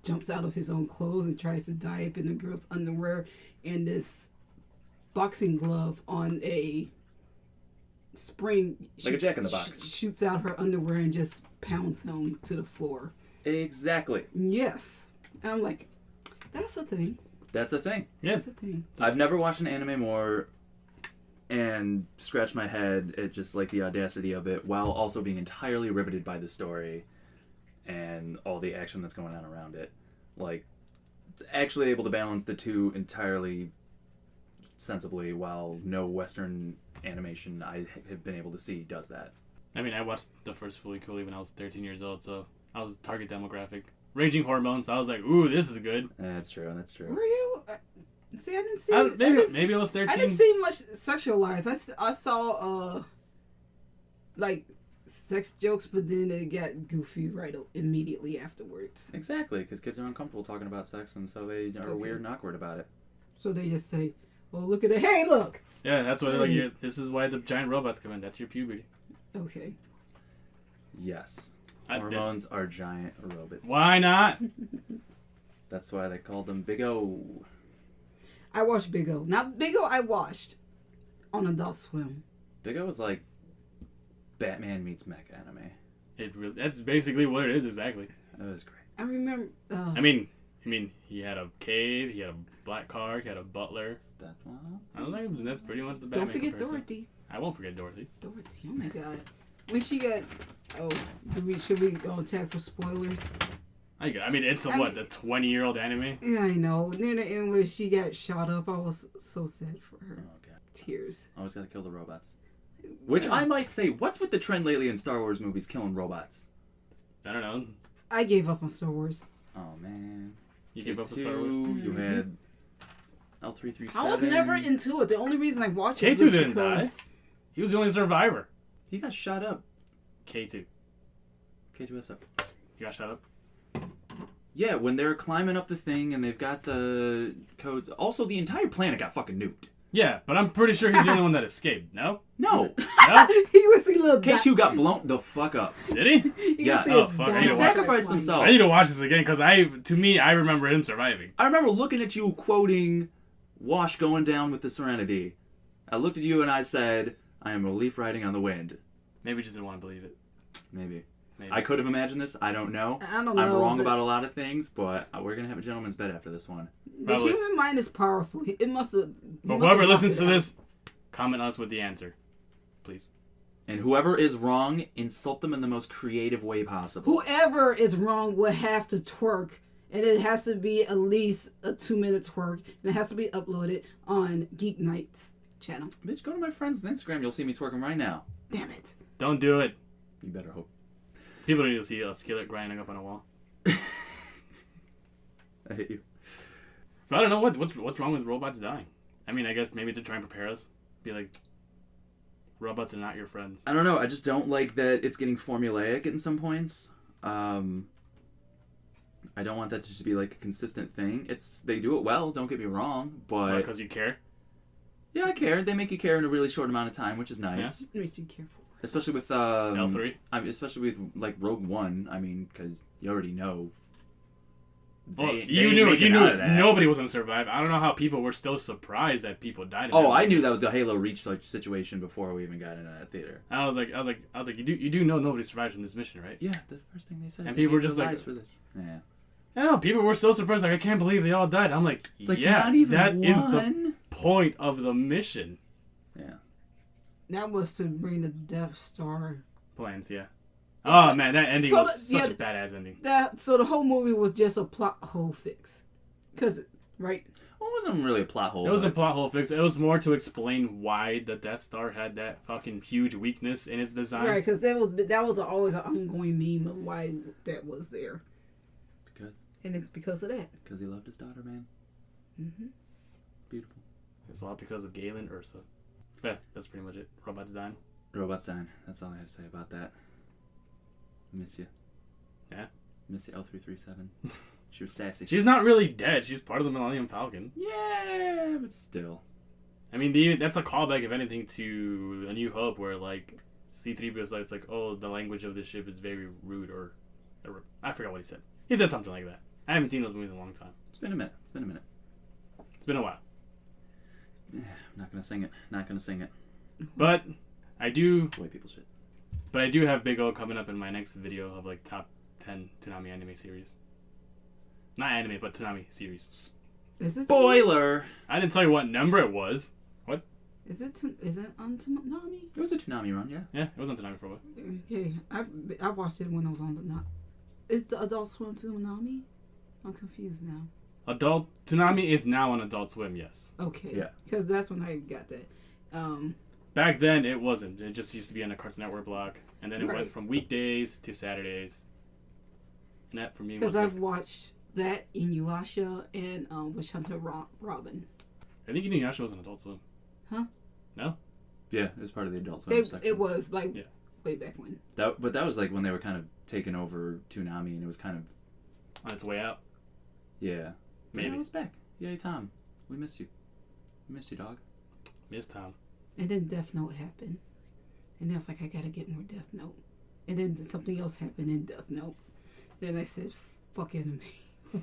jumps out of his own clothes and tries to dive in the girl's underwear and this boxing glove on a spring,
like a Jack in the Box,
shoots out her underwear and just pounds him to the floor.
Exactly.
Yes. And I'm like, that's a thing.
That's a thing.
Yeah.
That's a thing.
I've never watched an anime more and scratched my head at just like the audacity of it, while also being entirely riveted by the story and all the action that's going on around it. Like, it's actually able to balance the two entirely sensibly, while no Western animation I have been able to see does that.
I mean, I watched the first Fooly Cooly when I was 13 years old, so I was target demographic. Raging hormones, I was like, ooh, this is good.
That's true, that's true.
Were you? See, I didn't see.
Maybe I was 13.
I didn't see much sexualized. I saw like sex jokes, but then it got goofy immediately afterwards.
Exactly, because kids are uncomfortable talking about sex, and so they are weird and awkward about it.
So they just say, "Well, look at it. Hey, look."
Yeah, that's why like this is why the giant robots come in. That's your puberty.
Okay.
Yes. Hormones are giant robots.
Why not?
That's why they called them Big O.
I watched Big O. Now, Big O I watched on Adult Swim.
Big O was like Batman meets mech anime.
That's basically what it is, exactly.
It was great.
I remember...
I mean, he had a cave, he had a black car, he had a butler.
That's one.
I was like, that's pretty much the Batman
Don't forget
comparison.
Dorothy.
I won't forget Dorothy.
Dorothy, oh my god. When she got... Oh, should we tag for spoilers?
I mean, it's the 20-year-old anime?
Yeah, I know. Near the end where she got shot up, I was so sad for her.
Oh, God.
Tears.
Always gotta kill the robots. Which I might say, what's with the trend lately in Star Wars movies killing robots?
I don't know.
I gave up on Star Wars.
Oh, man.
You gave up on
K2,
Star Wars?
You had L337.
I was never into it. The only reason I watched it
K2
was
didn't
because...
die. He was the only survivor.
He got shot up.
K2.
K2S up.
He got shot up.
Yeah, when they're climbing up the thing and they've got the codes. Also, the entire planet got fucking nuked.
Yeah, but I'm pretty sure he's the only one that escaped. No?
No.
No?
He was a little...
K2 got blown the fuck up.
Did he?
Yeah.
Oh,
fuck, I
He
need to watch
sacrificed himself.
I need to watch this again because to me, I remember him surviving.
I remember looking at you quoting Wash going down with the Serenity. I looked at you and I said, I am a leaf riding on the wind.
Maybe just didn't want to believe it.
Maybe.
Maybe.
I could have imagined this. I don't know.
I don't know.
I'm wrong about a lot of things, but we're going to have a gentleman's bed after this one.
The
Probably.
human mind is powerful. It must have...
But whoever listens to this, comment us with the answer. Please.
And whoever is wrong, insult them in the most creative way possible.
Whoever is wrong will have to twerk. And it has to be at least a 2-minute twerk. And it has to be uploaded on Geeknight's channel.
Bitch, go to my friend's Instagram. You'll see me twerking right now.
Damn it.
Don't do it.
You better hope.
People need to see a skillet grinding up on a wall.
I hate you.
But I don't know what's wrong with robots dying. I mean, I guess maybe to try and prepare us. Be like, robots are not your friends.
I don't know. I just don't like that it's getting formulaic in some points. I don't want that to just be like a consistent thing. They do it well. Don't get me wrong, but
Because you care.
yeah, I care. They make you care in a really short amount of time, which is nice.
It makes you careful.
Especially with
L3.
I mean, especially with like Rogue One. I mean, because you already know.
Well,
They
you
ain't
knew
making out of that.
nobody was gonna survive. I don't know how people were still surprised that people died. In
Oh,
that
I
movie.
knew that was a Halo Reach situation before we even got into that theater.
I was like, you do know nobody survived from this mission, right?
Yeah, the first thing they said.
And
they
people were
gave
just
their
like-
lives for this. Yeah,
I don't know. People were so surprised. Like, I can't believe they all died. I'm like,
it's like
yeah,
not even
that
one.
is the point of the mission.
Yeah.
That was to bring the Death Star.
Plans, yeah. Oh man, that ending
so
was such a badass ending.
So the whole movie was just a plot hole fix. Cause, right?
Well, it wasn't really a plot hole.
It was a
but-
plot hole fix. It was more to explain why the Death Star had that fucking huge weakness in its design.
Right, because that was always an ongoing meme of why that was there. And it's because of that.
Because he loved his daughter, man.
Mm-hmm.
Beautiful.
It's all because of Galen Ursa. Yeah, that's pretty much it. Robots dying.
Robots dying. That's all I have to say about that. Miss you.
Yeah?
Miss you, L337. She was sassy.
She's not really dead. She's part of the Millennium Falcon.
Yeah, but still.
I mean, that's a callback, if anything, to A New Hope, where, like, C-3PO is like, it's like, oh, the language of this ship is very rude, or I forgot what he said. He said something like that. I haven't seen those movies in a long time.
It's been a minute.
It's been a while.
I'm not gonna sing it.
But I do
The way people shit.
But I do have Big O coming up in my next video of like top 10 Toonami anime series. Not anime, but Toonami series.
Is it?
Spoiler!
I didn't tell you what number it was. What?
Is it on Toonami?
It was a Toonami run, yeah.
Yeah, it was on Toonami for a while.
Okay, I watched it when I was on the not. Is the Adult Swim Toonami? I'm confused now.
Adult Toonami is now on Adult Swim, yes.
Okay.
Yeah.
Because that's when I got that.
Back then, it wasn't. It just used to be on a Cartoon Network block. And then it
Right.
went from weekdays to Saturdays. And that, for me, was
Because I've watched that, Inuyasha, and Witch Hunter Robin.
I think Inuyasha was on Adult Swim.
Huh?
No?
Yeah, it was part of the Adult Swim section.
It was, like,
Yeah.
way back when.
But that was like when they were kind of taking over Toonami, and it was kind of...
On its way out.
Yeah.
Maybe.
Yeah, it's back. Yay, Tom. We missed you. We missed you, dog.
Miss Tom.
And then Death Note happened. And then I was like, I gotta get more Death Note. And then something else happened in Death Note. Then I said, fuck anime.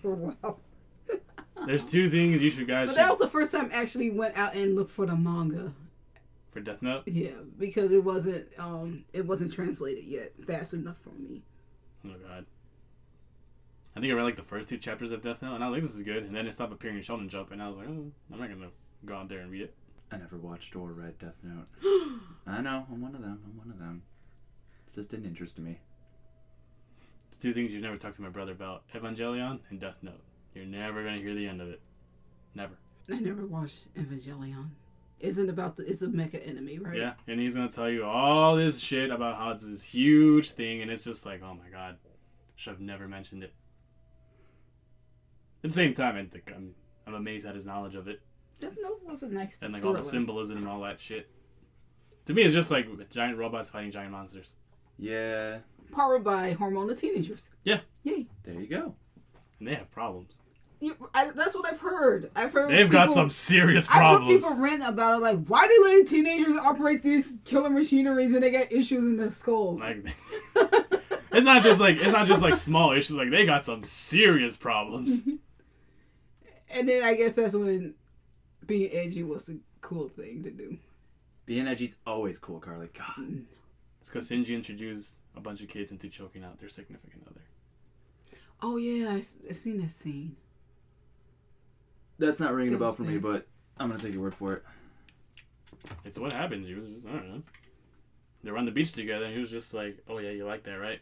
For a while.
There's two things you should guys
But
should...
that was the first time I actually went out and looked for the manga.
For Death Note?
Yeah, because it wasn't translated yet fast enough for me.
Oh god. I think I read like the first 2 chapters of Death Note, and I was like, this is good. And then it stopped appearing in Shonen Jump, and I was like, oh, I'm not gonna go out there and read it.
I never watched or read Death Note. I know. I'm one of them. It just didn't interest me.
It's 2 things you've never talked to my brother about: Evangelion and Death Note. You're never gonna hear the end of it. Never.
I never watched Evangelion. isn't about it's a mecha enemy, right?
Yeah, and he's gonna tell you all this shit about how it's this huge thing, and it's just like, oh my god, should have never mentioned it. At the same time, I'm amazed at his knowledge of it.
Death Note was a nice
and like
thriller.
all the symbolism and all that shit. To me, it's just like giant robots fighting giant monsters.
Yeah.
Powered by hormonal teenagers.
Yeah.
Yay.
There you go.
And they have problems.
That's what I've heard.
They've got some serious problems.
I've heard people rant about it, like, why do letting teenagers operate these killer machineries and they got issues in their skulls?
Like, it's not just like small issues. Like they got some serious problems.
And then I guess that's when being edgy was a cool thing to do.
Being edgy's always cool, Carly. God.
It's because Shinji introduced a bunch of kids into choking out their significant other.
Oh yeah, I've seen that scene.
That's not ringing a bell for me, but I'm gonna take your word for it.
It's what happened. He was just, I don't know. They were on the beach together, and he was just like, "Oh yeah, you like that, right?"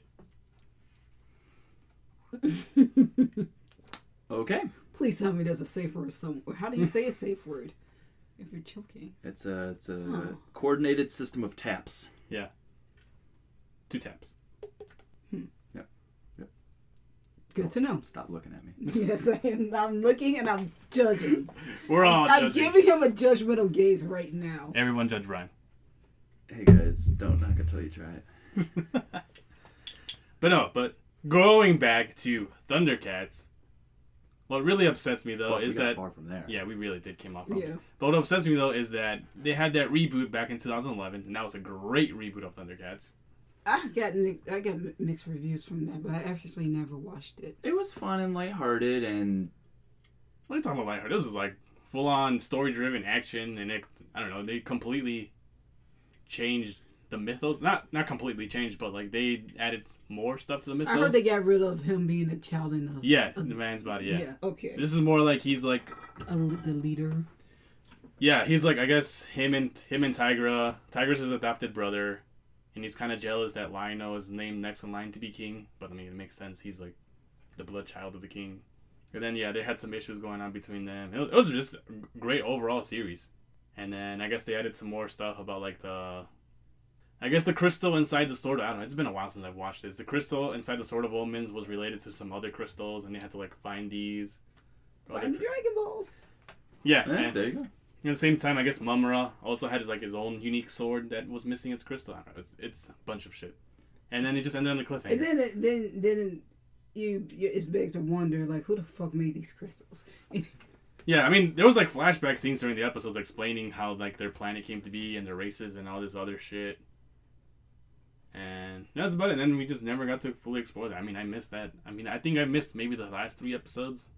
Okay.
Please tell me there's a safe word somewhere. How do you say a safe word if you're choking?
It's a coordinated system of taps.
Yeah. 2 taps.
Yep.
Good to know.
Stop looking at me.
Yes, I am. I'm looking and I'm judging.
We're all judging.
I'm giving him a judgmental gaze right now.
Everyone judge Brian.
Hey guys, don't knock until you try it.
But going back to Thundercats, what really upsets me though is that
far from there.
Yeah, we really did came off from
Yeah.
it. But what upsets me though is that they had that reboot back in 2011, and that was a great reboot of Thundercats.
I got mixed reviews from that, but I actually never watched it.
It was fun and lighthearted, and
What are you talking about lighthearted? This is like full on story driven action, and I don't know, they completely changed the mythos. Not completely changed, but like they added more stuff to the mythos.
I heard they got rid of him being a child in
the man's body. Yeah.
Okay.
This is more like he's like
the leader.
Yeah, he's like, I guess him and Tigra. Tigra's his adopted brother, and he's kind of jealous that Lionel is named next in line to be king. But I mean, it makes sense. He's like the blood child of the king. And then they had some issues going on between them. It was just a great overall series. And then I guess they added some more stuff about like the crystal inside the sword. I don't know. It's been a while since I've watched this. The crystal inside the Sword of Omens was related to some other crystals, and they had to like find these.
Find Dragon Balls.
Yeah,
there you go.
At the same time, I guess Mumra also had his own unique sword that was missing its crystal. I don't know. It's a bunch of shit. And then it just ended on the cliffhanger.
And then it's big to wonder, like, who the fuck made these crystals?
Yeah, I mean, there was like flashback scenes during the episodes explaining how like their planet came to be and their races and all this other shit. And that's about it. And then we just never got to fully explore that. I mean, I missed that. I mean, I think I missed maybe the last 3 episodes.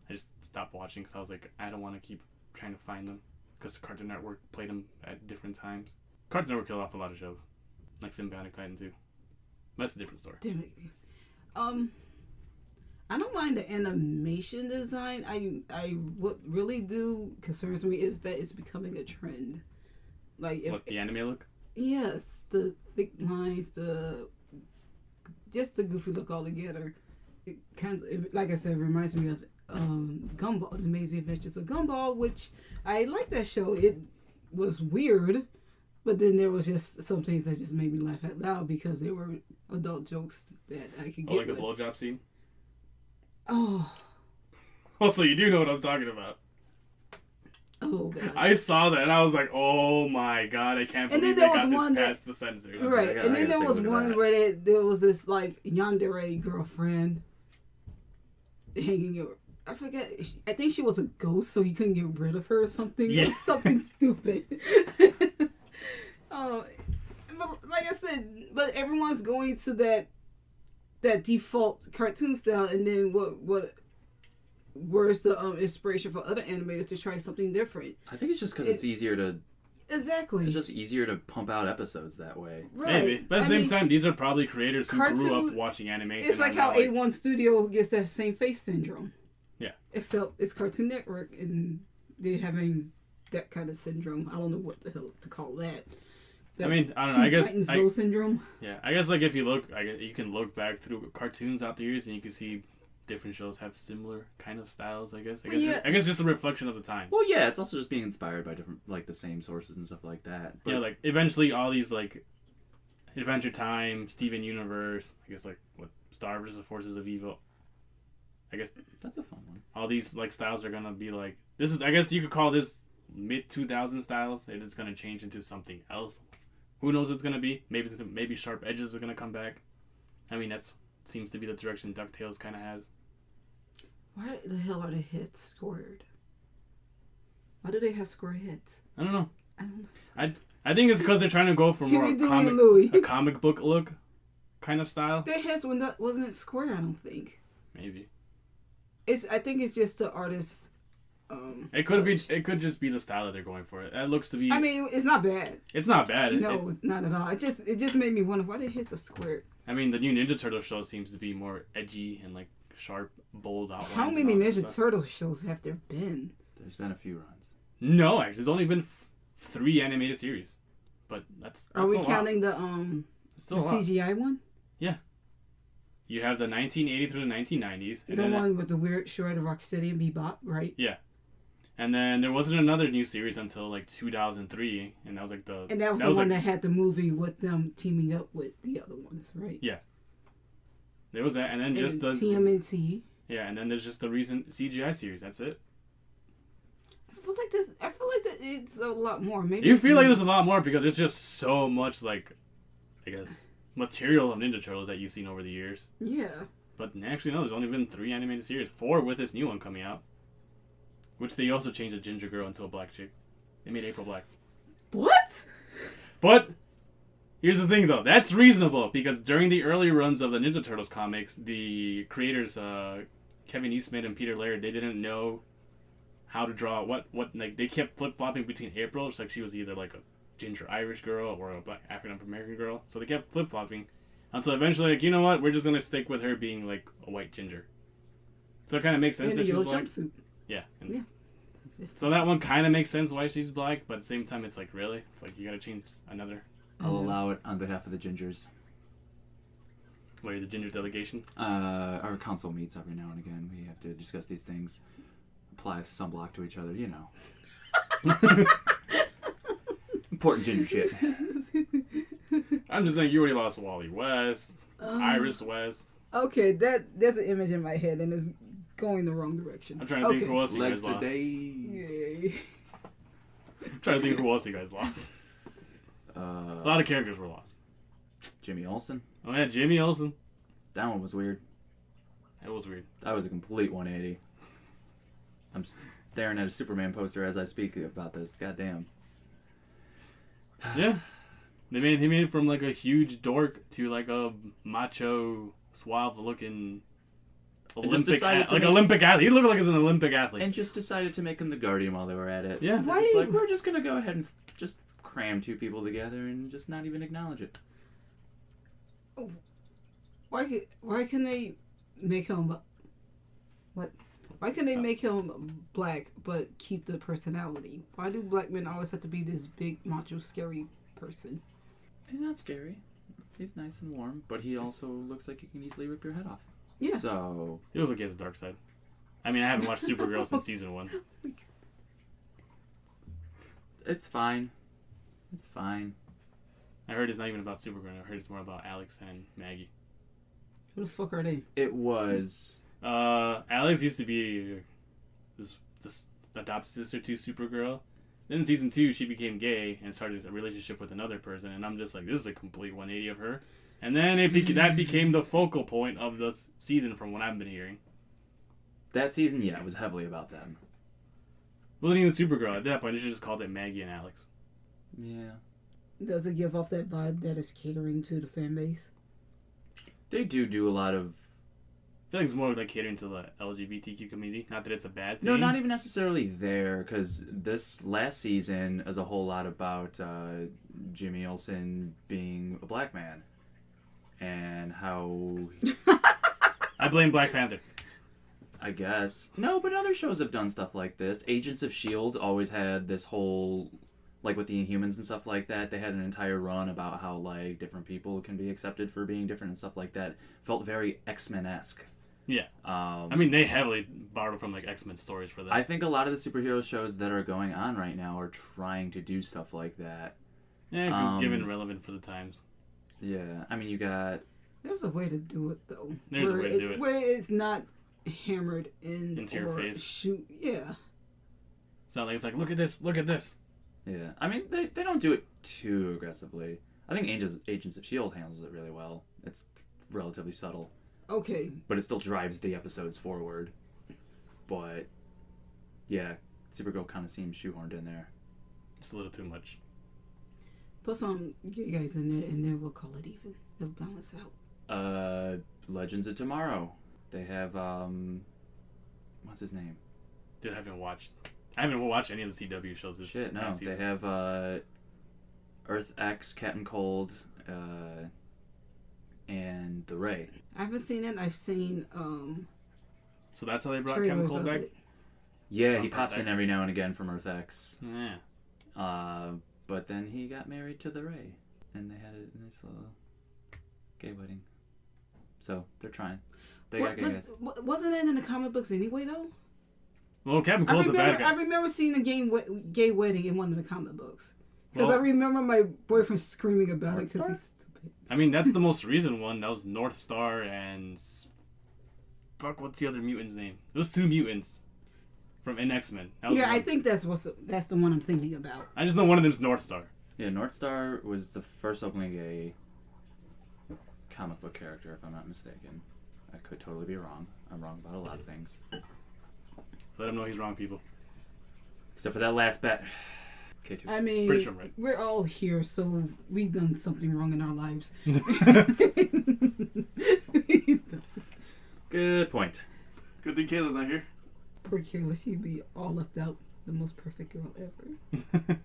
I just stopped watching because I was like, I don't want to keep trying to find them because the Cartoon Network played them at different times. Cartoon Network killed off a lot of shows, like Symbiotic Titan 2. That's a different story.
Damn it. I don't mind the animation design. What really concerns me is that it's becoming a trend. Like
The anime look?
Yes, the thick lines, just the goofy look all together. It like I said, reminds me of Gumball, The Amazing Adventures of Gumball, which I like that show. It was weird, but then there was just some things that just made me laugh out loud because they were adult jokes that I could get.
Like the blowjob scene?
Oh.
Also, you do know what I'm talking about.
Oh, God.
I saw that and I was like, oh my God, I can't believe they got this past the censors.
Right, and then there was one where there was this, like, yandere girlfriend hanging out. I forget. I think she was a ghost, so he couldn't get rid of her or something.
Yeah.
It was something stupid. But like I said, but everyone's going to that default cartoon style, and then where's the inspiration for other animators to try something different?
I think it's just because it's easier to.
Exactly.
It's just easier to pump out episodes that way.
Right.
Maybe. But at the same time, these are probably creators who grew up watching animation.
It's like how A1 Studio gets that same face syndrome.
Yeah.
Except it's Cartoon Network, and they're having that kind of syndrome. I don't know what the hell to call that.
I mean, I don't know. I guess
Titans Go syndrome.
Yeah, I guess like if you look, you can look back through cartoons out the years, and you can see different shows have similar kind of styles. I guess.
Yeah.
I guess just a reflection of the time.
Well, yeah, it's also just being inspired by different, like the same sources and stuff like that. But
Yeah, like eventually all these like Adventure Time, Steven Universe, I guess like what Star vs. Forces of Evil. I guess
that's a fun one.
all these like styles are gonna be like this is. I guess you could call this mid 2000 styles. It's gonna change into something else. Who knows what it's gonna be? Maybe Sharp Edges are gonna come back. I mean that seems to be the direction DuckTales kind of has.
Why the hell are the heads squared? Why do they have square heads?
I don't know.
I don't know.
I think it's because they're trying to go for more a comic book look kind of style.
Their heads wasn't square, I don't think.
Maybe.
I think it's just the artist's
it could be. It could just be the style that they're going for. It looks to be.
I mean, it's not bad.
It's not bad.
No, not at all. It just made me wonder why their heads are squared.
I mean, the new Ninja Turtle show seems to be more edgy and like sharp, bold outlines.
How many Ninja Turtle shows have there been?
There's been a few runs.
No, actually, there's only been 3 animated series, but that's
are we counting
the
CGI one?
Yeah. You have the 1980 through the 1990s.
The one with the weird short of Rocksteady and Bebop, right?
Yeah. And then there wasn't another new series until like 2003, and that was like the.
And that was the one that had the movie with them teaming up with the other ones, right?
Yeah. There was that, and then just the
TMNT.
Yeah, and then there's just the recent CGI series. That's it.
I feel like that it's a lot more. Maybe
you feel like there's a lot more because there's just so much like, I guess, material of Ninja Turtles that you've seen over the years.
Yeah.
But actually, no. There's only been 3 animated series, 4 with this new one coming out. Which they also changed a ginger girl into a black chick. They made April black.
What?
But here's the thing, though. That's reasonable because during the early runs of the Ninja Turtles comics, the creators, Kevin Eastman and Peter Laird, they didn't know how to draw what like they kept flip flopping between April. It's like she was either like a ginger Irish girl or a black African American girl. So they kept flip flopping until eventually, like, you know what? We're just gonna stick with her being like a white ginger. So it kind of makes sense
in
that
the
she's
yellow
black.
jumpsuit.
Yeah.
Yeah.
So that one kind of makes sense why she's black, but at the same time, it's like, really? It's like, you gotta change another.
I'll allow it on behalf of the Gingers.
What, are you the ginger delegation?
Our council meets every now and again. We have to discuss these things, apply sunblock to each other, you know. Important ginger shit.
I'm just saying, you already lost Wally West, Iris West.
Okay, there's an image in my head, and it's going the wrong direction.
I'm trying to think who else you guys lost.
Yay.
I'm trying to think who else you guys lost. A lot of characters were lost.
Jimmy Olsen.
Oh yeah, Jimmy Olsen.
That one was weird.
That was weird.
That was a complete 180. I'm staring at a Superman poster as I speak about this. Goddamn.
Yeah. He made it from like a huge dork to like a macho, suave looking Olympic athlete. He looked like he's an Olympic athlete.
And just decided to make him the Guardian while they were at it.
Yeah.
Why?
It's like, we're just gonna go ahead and just cram 2 people together and just not even acknowledge it.
Why can they make him what? Why can they make him black but keep the personality? Why do black men always have to be this big, macho, scary person?
He's not scary. He's nice and warm, but he also looks like he can easily rip your head off.
Yeah.
So
He looks like he has a dark side. I mean, I haven't watched Supergirl since season 1.
it's fine. It's fine.
I heard it's not even about Supergirl. I heard it's more about Alex and Maggie.
Who the fuck are they?
It was.
Alex used to be this adopted sister to Supergirl. Then in season 2, she became gay and started a relationship with another person. And I'm just like, this is a complete 180 of her. And then that became the focal point of the season from what I've been hearing.
That season, yeah, it was heavily about them.
It wasn't even Supergirl at that point. They should just called it Maggie and Alex.
Yeah.
Does it give off that vibe that is catering to the fan base?
They do a lot of...
I feel like it's more like catering to the LGBTQ community. Not that it's a bad thing.
No, not even necessarily there, because this last season is a whole lot about Jimmy Olsen being a black man. And how...
I blame Black Panther.
I guess. No, but other shows have done stuff like this. Agents of S.H.I.E.L.D. always had this whole... Like with the Inhumans and stuff like that, they had an entire run about how like different people can be accepted for being different and stuff like that. Felt very X-Men-esque.
Yeah. I mean, they heavily borrowed from like X-Men stories for that.
I think a lot of the superhero shows that are going on right now are trying to do stuff like that.
Yeah, just given relevant for the times.
Yeah, I mean, you got...
There's a way to do it, though.
There's a way to do it.
Where it's not hammered
into your face.
Shoot, yeah.
It's not like it's like, look at this, look at this.
Yeah, I mean, they don't do it too aggressively. I think Agents of S.H.I.E.L.D. handles it really well. It's relatively subtle.
Okay.
But it still drives the episodes forward. But, yeah, Supergirl kind of seems shoehorned in there.
It's a little too much.
Put some gay guys in there, and then we'll call it even. They'll balance out.
Legends of Tomorrow. They have, what's his name?
Dude, I haven't watched any of the CW shows this
Shit, no.
past season.
They have, Earth X, Captain Cold, and The Ray.
I haven't seen it. I've seen,
So that's how they brought Captain Cold back?
Yeah, he
Earth
pops in
X.
every now and again from Earth X.
Yeah.
But then he got married to The Ray. And they had a nice little gay wedding. So, they're trying. They got gay guys.
Wasn't that in the comic books anyway, though?
Well, Captain Cold's a bad guy.
I remember seeing a gay wedding in one of the comic books. Because I remember my boyfriend screaming about it because he's stupid.
I mean, that's the most recent one. That was North Star and... Fuck, what's the other mutant's name? It was 2 mutants from X-Men.
Yeah, I think that's the one I'm thinking about.
I just know one of them's North Star.
Yeah, North Star was the first openly gay comic book character, if I'm not mistaken. I could totally be wrong. I'm wrong about a lot of things.
Let him know he's wrong, people.
Except for that last bet. K2.
I mean,
Pretty sure I'm right.
We're all here, so we've done something wrong in our lives.
Good point.
Good thing Kayla's not here.
Poor Kayla, she'd be all left out. The most perfect girl ever.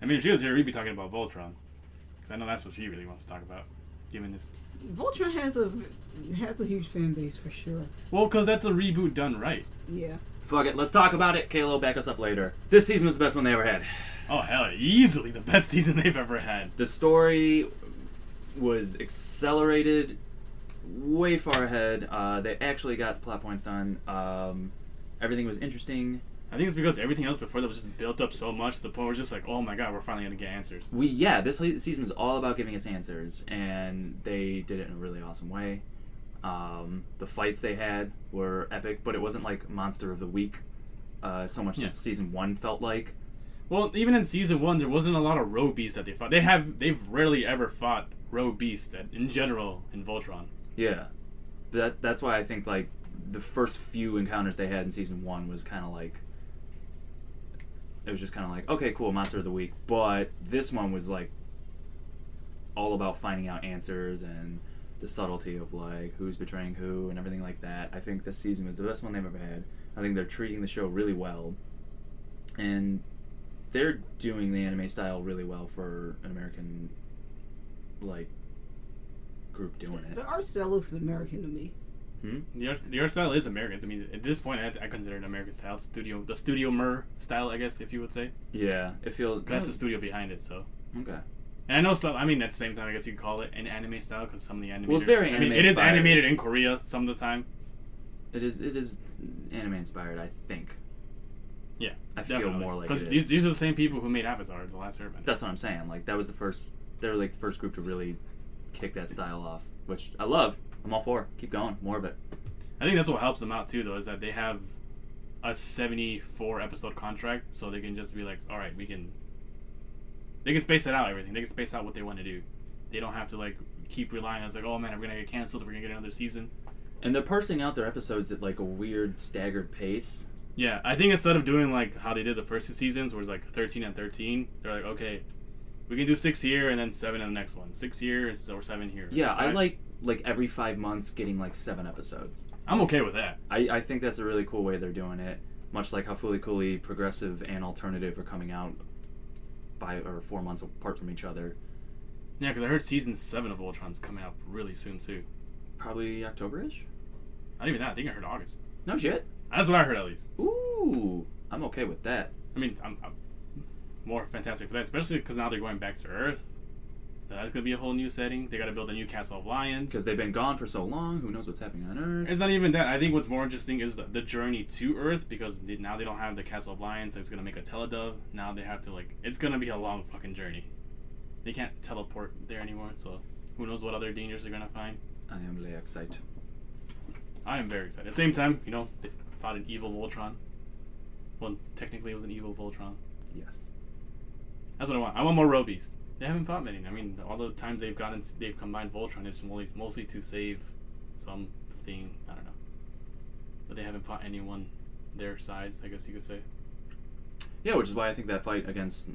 I mean, if she was here, we'd be talking about Voltron. Because I know that's what she really wants to talk about. Given this...
Voltron has a huge fan base, for sure.
Well, because that's a reboot done right.
Yeah.
Fuck it, let's talk about it. Kayla will back us up later. This season was the best one they ever had.
Oh, hell, easily the best season they've ever had.
The story was accelerated way far ahead. They actually got the plot points done. Everything was interesting.
I think it's because everything else before that was just built up so much to the point where it's just like, oh my god, we're finally going to get answers.
This season was all about giving us answers, and they did it in a really awesome way. The fights they had were epic, but it wasn't like Monster of the Week so much as Season 1 felt like.
Well, even in Season 1, there wasn't a lot of rogue beasts that they fought. They've rarely ever fought rogue beasts in general in Voltron.
Yeah. That's why I think like the first few encounters they had in Season 1 was kind of like... It was just kind of like, okay, cool, Monster of the Week. But this one was like all about finding out answers and the subtlety of like who's betraying who and everything like that. I think this season was the best one they've ever had. I think they're treating the show really well. And they're doing the anime style really well for an American like group doing it.
The art style looks American to me.
The art style is American. I mean, at this point, I consider it an American style. The studio Mer style, I guess, if you would say.
Yeah, it feels...
That's the studio behind it, so.
Okay.
And I know some... I mean, at the same time, I guess you could call it an anime style, because some of the animators...
Well, it's very anime
it is
inspired.
animated in Korea some of the time.
It is anime inspired, I think.
Yeah,
I
definitely.
feel more like
because
it
these
is.
are the same people who made Avatar: The Last Airbender.
That's what I'm saying. Like, that was the first... They were like the first group to really kick that style off, which I love. I'm all for. Keep going. More of it.
I think that's what helps them out too, though, is that they have a 74 episode contract, so they can just be like, all right, they can space it out. Everything they can space out what they want to do. They don't have to like keep relying on like, oh man, we're gonna get canceled, we're gonna get another season.
And they're parsing out their episodes at like a weird staggered pace.
Yeah, I think instead of doing like how they did the first 2 seasons, where it's like 13 and 13, they're like, okay, we can do 6 here and then 7 in the next one. 6 here or 7 here.
Yeah,
right?
I like every 5 months getting like 7 episodes.
I'm okay with that.
I think that's a really cool way they're doing it. Much like how Fooly Cooly, Progressive, and Alternative are coming out 5 or 4 months apart from each other.
Yeah, because I heard season 7 of Voltron's coming out really soon too.
Probably October-ish?
Not even that. I think I heard August.
No shit.
That's what I heard at least.
Ooh, I'm okay with that.
I mean, I'm more fantastic for that, especially because now they're going back to Earth. That's gonna be a whole new setting. They gotta build a new Castle of Lions.
Because they've been gone for so long, who knows what's happening on Earth?
It's not even that. I think what's more interesting is the journey to Earth, because now they don't have the Castle of Lions. That's gonna make a teledove. Now they have to it's gonna be a long fucking journey. They can't teleport there anymore, so who knows what other dangers they're gonna find.
I am really excited.
I am very excited. At the same time, they fought an evil Voltron. Well, technically it was an evil Voltron.
Yes.
That's what I want. I want more Robies. They haven't fought many. I mean, all the times they've combined Voltron is mostly to save something. I don't know. But they haven't fought anyone their size, I guess you could say.
Yeah, which is why I think that fight against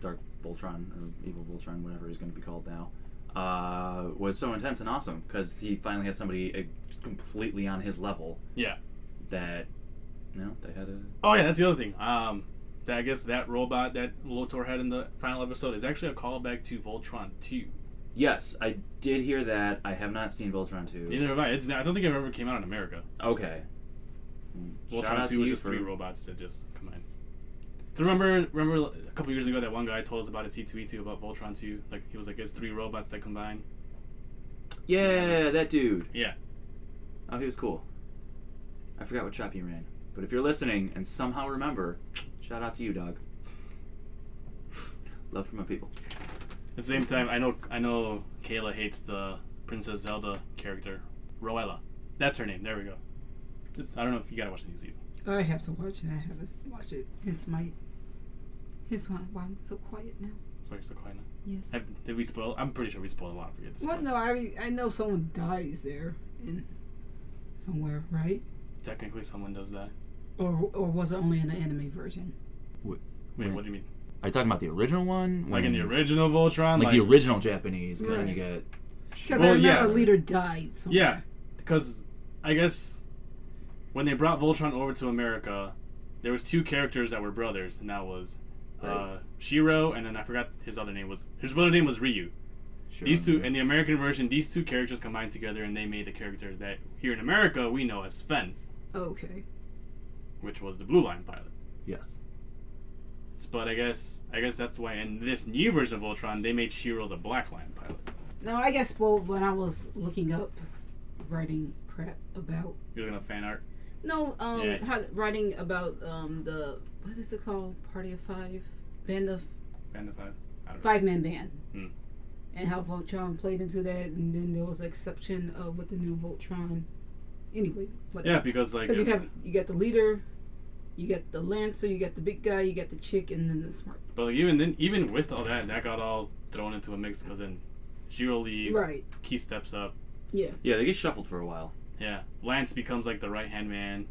Dark Voltron, or Evil Voltron, whatever he's going to be called now, was so intense and awesome, because he finally had somebody completely on his level.
Yeah.
That, they had a...
Oh, yeah, that's the other thing. I guess that robot that Lotor had in the final episode is actually a callback to Voltron 2.
Yes, I did hear that. I have not seen Voltron 2.
Neither have I. I don't think it ever came out in America.
Okay.
Voltron 2 was just 3 robots that just combined. Remember a couple years ago that one guy told us about a C2E2 about Voltron 2? He was like, it's 3 robots that combine.
Yeah, that dude.
Yeah.
Oh, he was cool. I forgot what shop he ran. But if you're listening and somehow remember, shout out to you, dog. Love for my people.
At the same time, I know Kayla hates the Princess Zelda character, Roella. That's her name. There we go. I don't know if you gotta watch the new season.
I have to watch it. I haven't watched it. Hence why I'm so quiet now.
That's why you're so quiet now.
Yes.
Did we spoil? I'm pretty sure we spoiled a lot. I forget this.
Well, no, I know someone dies there in somewhere, right?
Technically, someone does that.
Or was it only in the anime version?
Wait, what do you mean?
Are you talking about the original one?
Like in the original Voltron?
Like the original Japanese, because then you
Right.
get...
Because I remember a leader died somewhere.
Yeah, because I guess when they brought Voltron over to America, there was 2 characters that were brothers, and that was Shiro, and then I forgot his other name was... His brother name was Ryu.
Sure.
These 2, in the American version, these 2 characters combined together, and they made the character that here in America we know as Fen.
Okay.
Which was the Blue Line pilot.
Yes.
But I guess that's why in this new version of Voltron they made Shiro the Black Line pilot.
No, I guess when I was looking up writing crap about...
You're looking at fan art?
No, writing about the... What is it called? Party of 5? Band of
5? I don't know.
5-man band.
Hmm.
And how Voltron played into that, and then there was an exception with the new Voltron. Anyway, whatever.
Yeah, because
you got the leader, you got the lancer, you got the big guy, you got the chick, and then the smart.
But even with all that got all thrown into a mix, because then Shiro leaves,
right?
Keith steps up.
Yeah.
Yeah, they get shuffled for a while.
Yeah, Lance becomes like the right hand man.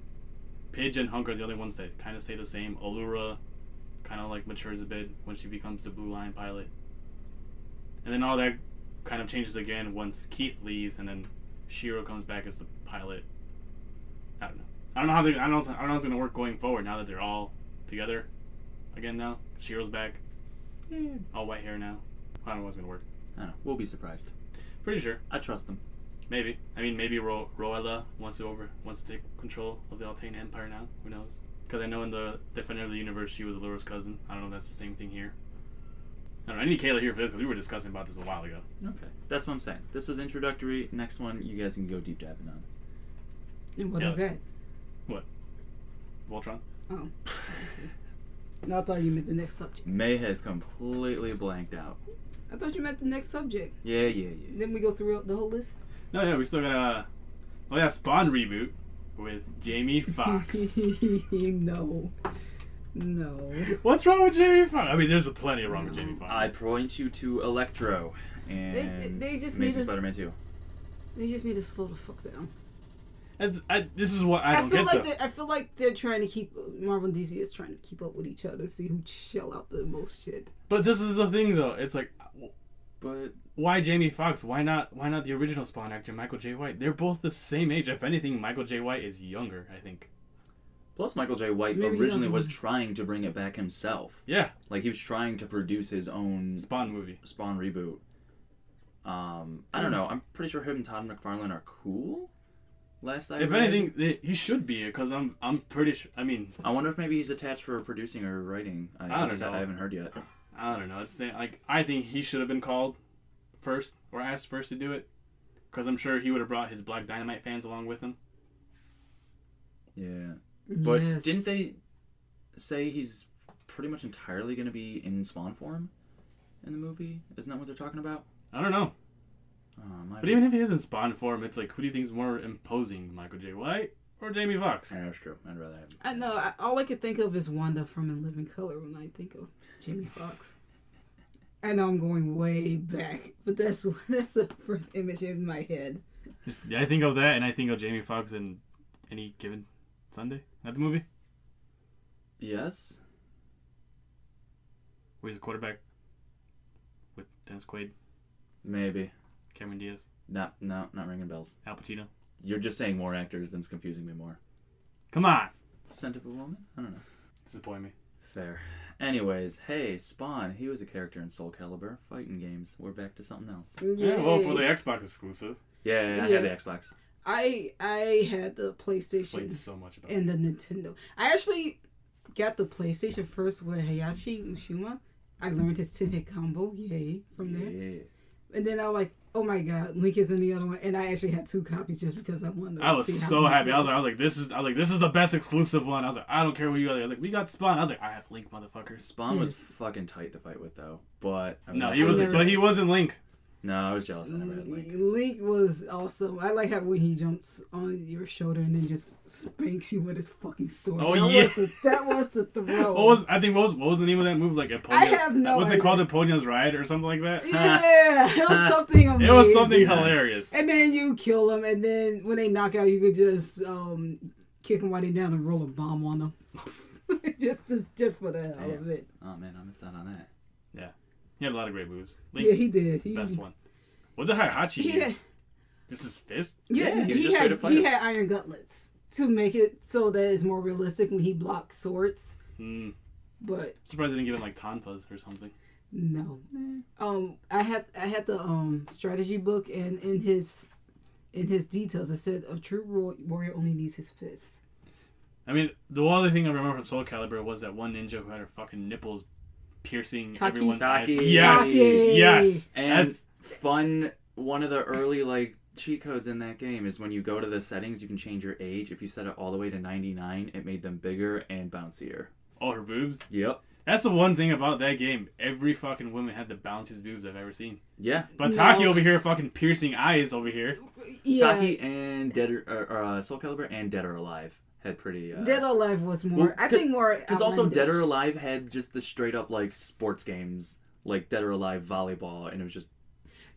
Pidge and Hunk are the only ones that kind of stay the same. Allura kind of like matures a bit when she becomes the Blue Line pilot. And then all that kind of changes again once Keith leaves, and then Shiro comes back as the pilot. I don't know. I don't know how it's gonna work going forward now that they're all together again now. Shiro's back. Yeah. All white hair now. I don't know what's gonna work.
I don't know. We'll be surprised.
Pretty sure.
I trust them.
Maybe. I mean, maybe Roella wants to take control of the Altaian Empire now. Who knows? Because I know in the Defender of the Universe she was Allura's cousin. I don't know if that's the same thing here. I don't know. I need Kayla here for this because we were discussing about this a while ago.
Okay. That's what I'm saying. This is introductory. Next one, you guys can go deep diving on.
And what is that?
What? Voltron?
Oh. No, I thought you meant the next subject.
May has completely blanked out.
I thought you meant the next subject.
Yeah.
Then we go through the whole list?
No, yeah, we still got a Spawn reboot with Jamie Foxx.
No.
What's wrong with Jamie Foxx? I mean, there's plenty wrong with Jamie Foxx.
I point you to Electro and
they just
Amazing
need
Spider-Man 2.
They just need to slow the fuck down.
This is what I don't get.
I feel like they're trying to keep Marvel and DC is trying to keep up with each other, see who shell out the most shit.
But this is the thing, though. It's like,
but
why Jamie Foxx? Why not the original Spawn actor, Michael J. White? They're both the same age. If anything, Michael J. White is younger, I think.
Plus, Michael J. White originally was trying to bring it back himself.
Yeah,
like he was trying to produce his own
Spawn movie,
Spawn reboot. I don't know. I'm pretty sure him and Todd McFarlane are cool. Last I
if
read.
anything, he should be, because I'm pretty sure. I mean,
I wonder if maybe he's attached for producing or writing.
I don't know.
I haven't heard yet.
I don't know. It's like I think he should have been called first or asked first to do it, because I'm sure he would have brought his Black Dynamite fans along with him.
Yeah. But
Yes.
didn't they say he's pretty much entirely going to be in Spawn form in the movie? Isn't that what they're talking about?
I don't know. But even if he is in Spawn form, it's like, who do you think is more imposing, Michael J. White or Jamie Foxx?
Yeah, that's true. I'd rather have him.
I know. All I can think of is Wanda from In Living Color when I think of Jamie Foxx. I know I'm going way back, but that's the first image in my head.
I think of that, and I think of Jamie Foxx in Any Given Sunday. Not the movie
Yes?
where he's a quarterback with Dennis Quaid,
Maybe.
Cameron Diaz,
No, not ringing bells.
Al Pacino.
You're just saying more actors than's confusing me more.
Come on,
Scent of a Woman? I don't know.
disappoint me.
Fair. Anyways, hey, Spawn, he was a character in Soul Calibur fighting games. We're back to something else.
Yeah, well, for the Xbox exclusive,
Yeah, I had the Xbox.
I had the PlayStation
played so much about
and the Nintendo. I actually got the PlayStation first with Hayashi Mishima. I learned his 10-hit combo, yay, from there.
Yeah.
And then I was like, oh my god, Link is in the other one, and I actually had 2 copies just because I wanted to
I was
see how
so
it
happy. I was like, this is the best exclusive one. I was like, I don't care what you got. I was like, we got Spawn. I was like, I have Link, motherfuckers.
Spawn was fucking tight to fight with, though. But
No, he wasn't. But he wasn't Link.
No, I was jealous. I never had Link.
Link was awesome. I like how when he jumps on your shoulder and then just spanks you with his fucking sword.
Oh,
That was the thrill.
What was the name of that move? Like Eponia?
I have no
Was
idea.
it called Eponia's Ride or something like that?
Yeah, it was something amazing.
It was something hilarious.
And then you kill him, and then when they knock out, you could just kick him while they down and roll a bomb on them. just for the hell of it.
Oh man, I missed out on that.
Yeah, he had a lot of great moves. Link,
Yeah, he did.
best one. What did Heihachi
He had,
use? This is fist.
yeah,
he was just straight up fighter.
he had iron gauntlets to make it so that it's more realistic when he blocks swords. But
Surprised they didn't give him like Tonfas or something.
no, I had the strategy book, and in his details it said a true warrior only needs his fists.
I mean, the only thing I remember from Soul Calibur was that one ninja who had her fucking nipples piercing
Taki.
everyone's eyes.
Taki.
Yes,
Taki.
yes.
And
That's
fun. One of the early like cheat codes in that game is when you go to the settings, you can change your age. If you set it all the way to 99, it made them bigger and bouncier.
all her boobs.
Yep.
That's the one thing about that game. Every fucking woman had the bounciest boobs I've ever seen.
Yeah.
But
No.
Taki over here, fucking piercing eyes over here.
Yeah,
Taki and Soul Calibur and Dead or Alive had pretty.
Dead or Alive was more.
Well,
I think more
Because also Dead or
outlandish.
Alive had just the straight up like sports games, like Dead or Alive volleyball, and it was just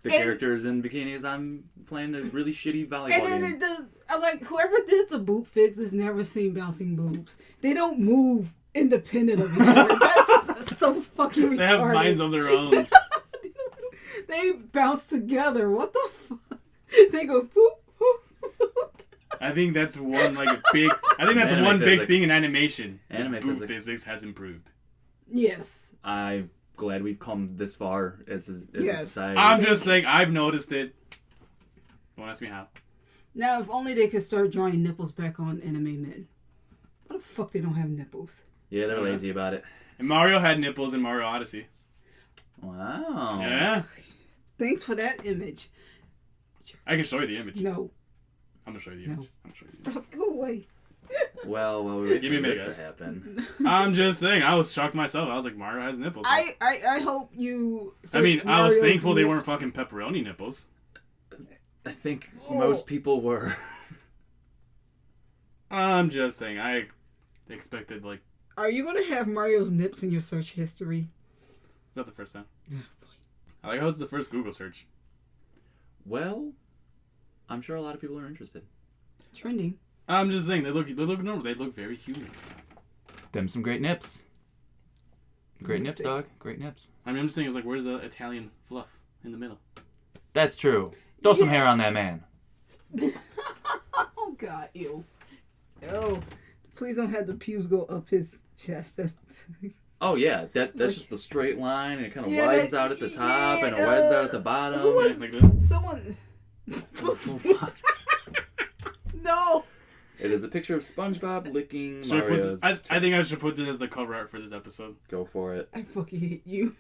the
And-
characters in bikinis. I'm playing a really shitty volleyball
And then
game.
I like whoever did the boob fix has never seen bouncing boobs. They don't move independent of each other. That's so fucking retarded.
They have minds of their own.
They bounce together. What the fuck? They go boop, boop.
I think that's one like big. I think that's
Anime
one big
physics.
thing in animation. is
Anime
boob
physics.
physics has improved.
Yes.
I'm glad we've come this far as a
Yes.
society.
I'm just saying, I've noticed it. Don't ask me how.
Now, if only they could start drawing nipples back on anime men. Why the fuck they don't have nipples?
Yeah, they're lazy about it.
And Mario had nipples in Mario Odyssey.
Wow.
Yeah,
Thanks for that image.
I can show you the image.
No.
I'm gonna show you the
No.
image. I'm gonna show you the
Stop. Go away.
Well, we wait
Give me a
for
minute,
this
guys.
to happen.
image. I'm just saying, I was shocked myself. I was like, Mario has nipples.
I hope you.
I mean,
search
I was
Mario's
thankful they weren't
nips.
fucking pepperoni nipples.
I think
Oh.
most people were.
I'm just saying, I expected like.
Are you gonna have Mario's nips in your search history?
Is that the first time? I like how it's the first Google search.
Well, I'm sure a lot of people are interested.
Trending.
I'm just saying, they look normal. They look very human.
Them some great nips. Great nips,
Nice.
dog. Great nips.
I mean, I'm just saying, it's like, where's the Italian fluff in the middle?
That's true. Throw some hair on that man.
Oh God, ew. Oh, please don't have the pubes go up his chest. That's.
Oh yeah, that's just the straight line, and it kind of
Yeah,
widens
that-
out at the top, and it
yeah,
widens out at the bottom.
who was-
Like this.
Someone. No.
It is a picture of SpongeBob licking
Should I put
Mario's.
I think I should put this as the cover art for this episode.
Go for it.
I fucking hate you.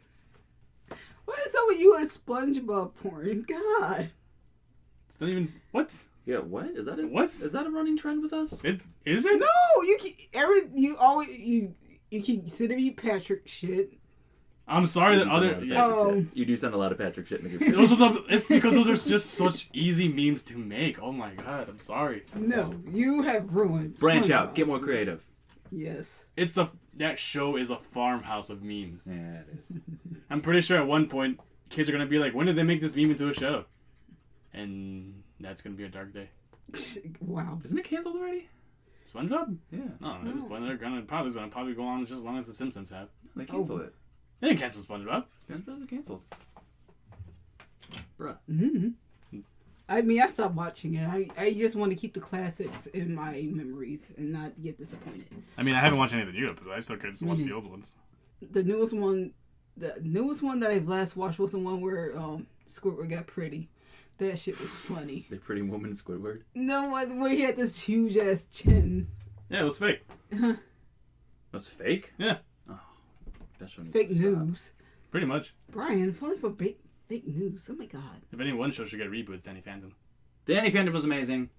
Why is up with you and SpongeBob porn? God.
It's not even what?
Yeah, what is that?
What
is that a running trend with us?
Is it?
No, you keep sending me Patrick shit.
I'm sorry that other
you do send a lot of Patrick shit in the group.
it's because those are just such easy memes to make. Oh my god, I'm sorry.
No, you have ruined.
Branch
SpongeBob.
out, get more creative.
Yes.
That show is a farmhouse of memes.
Yeah, it is.
I'm pretty sure at one point kids are gonna be like, when did they make this meme into a show? And that's gonna be a dark day.
Wow.
Isn't it canceled already?
SpongeBob?
Yeah.
No, it's when they're gonna probably go on just as long as the Simpsons have.
They canceled it.
They didn't cancel SpongeBob.
SpongeBob's canceled. Bruh.
Mm-hmm. I mean, I stopped watching it. I just want to keep the classics in my memories and not get disappointed.
I mean, I haven't watched any of the new episodes. I still could just watch the old ones.
The newest one that I've last watched was the one where Squidward got pretty. That shit was funny.
The pretty woman Squidward?
No, where he had this huge ass chin.
Yeah, it was fake.
That's fake?
Yeah.
Oh, that shouldn't
Fake news.
Pretty much.
Brian, falling for fake news. Oh my god.
If any one show should get rebooted, it's Danny Phantom.
Danny Phantom was amazing.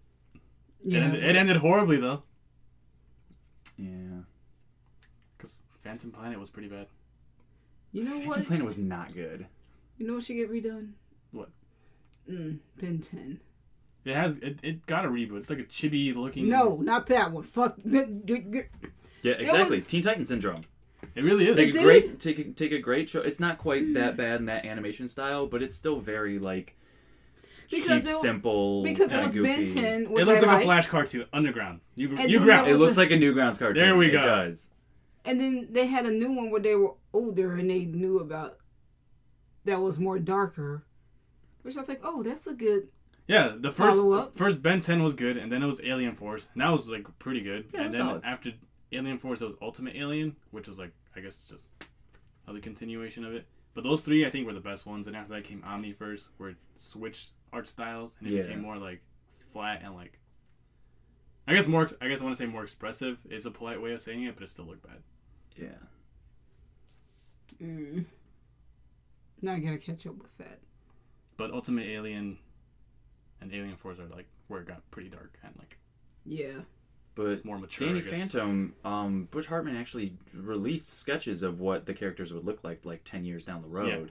Yeah,
it ended horribly, though.
Yeah.
Because Phantom Planet was pretty bad.
You know
Phantom
what?
Planet was not good.
You know what should get redone?
What?
Ben 10.
It got a reboot. It's like a chibi looking.
No, not that one. Fuck.
Yeah, exactly. Teen Titans Syndrome.
It really is.
Take a great show. It's not quite that bad in that animation style, but it's still very like cheap, simple.
Because it was
goofy.
Ben 10, which
it looks
I
like
liked.
a Flash cartoon, Underground. You
then
ground.
It looks like a Newgrounds cartoon.
There we go.
It does.
And then they had a new one where they were older and they knew about that was more darker. Which I think, oh, that's a good.
Yeah, the first Ben 10 was good, and then it was Alien Force, and that was like pretty good.
Yeah,
and then
solid.
after Alien Force, it was Ultimate Alien, which was like, I guess, just another continuation of it. But those three, I think, were the best ones. And after that came Omni first, where it switched art styles, and it became more like flat and like. I guess I want to say more expressive is a polite way of saying it, but it still looked bad.
Yeah.
Now I gotta catch up with that.
But Ultimate Alien and Alien Force are like where it got pretty dark and like.
Yeah.
But
more mature.
Danny Phantom, Butch Hartman actually released sketches of what the characters would look like 10 years down the road,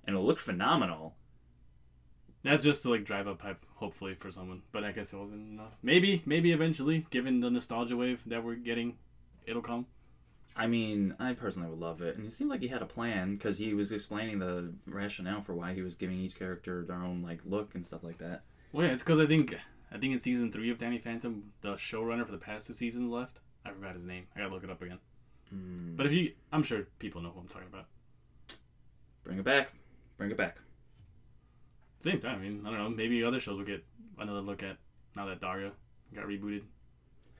and it looked phenomenal.
That's just to like drive up hype, hopefully, for someone. But I guess it wasn't enough. Maybe eventually, given the nostalgia wave that we're getting, it'll come.
I mean, I personally would love it, and it seemed like he had a plan because he was explaining the rationale for why he was giving each character their own like look and stuff like that.
Well, yeah, it's because I think in season 3 of Danny Phantom, the showrunner for the past 2 seasons left. I forgot his name. I gotta look it up again. But I'm sure people know who I'm talking about.
Bring it back. Bring it back.
Same time, I mean, I don't know. Maybe other shows will get another look at now that Dario got rebooted.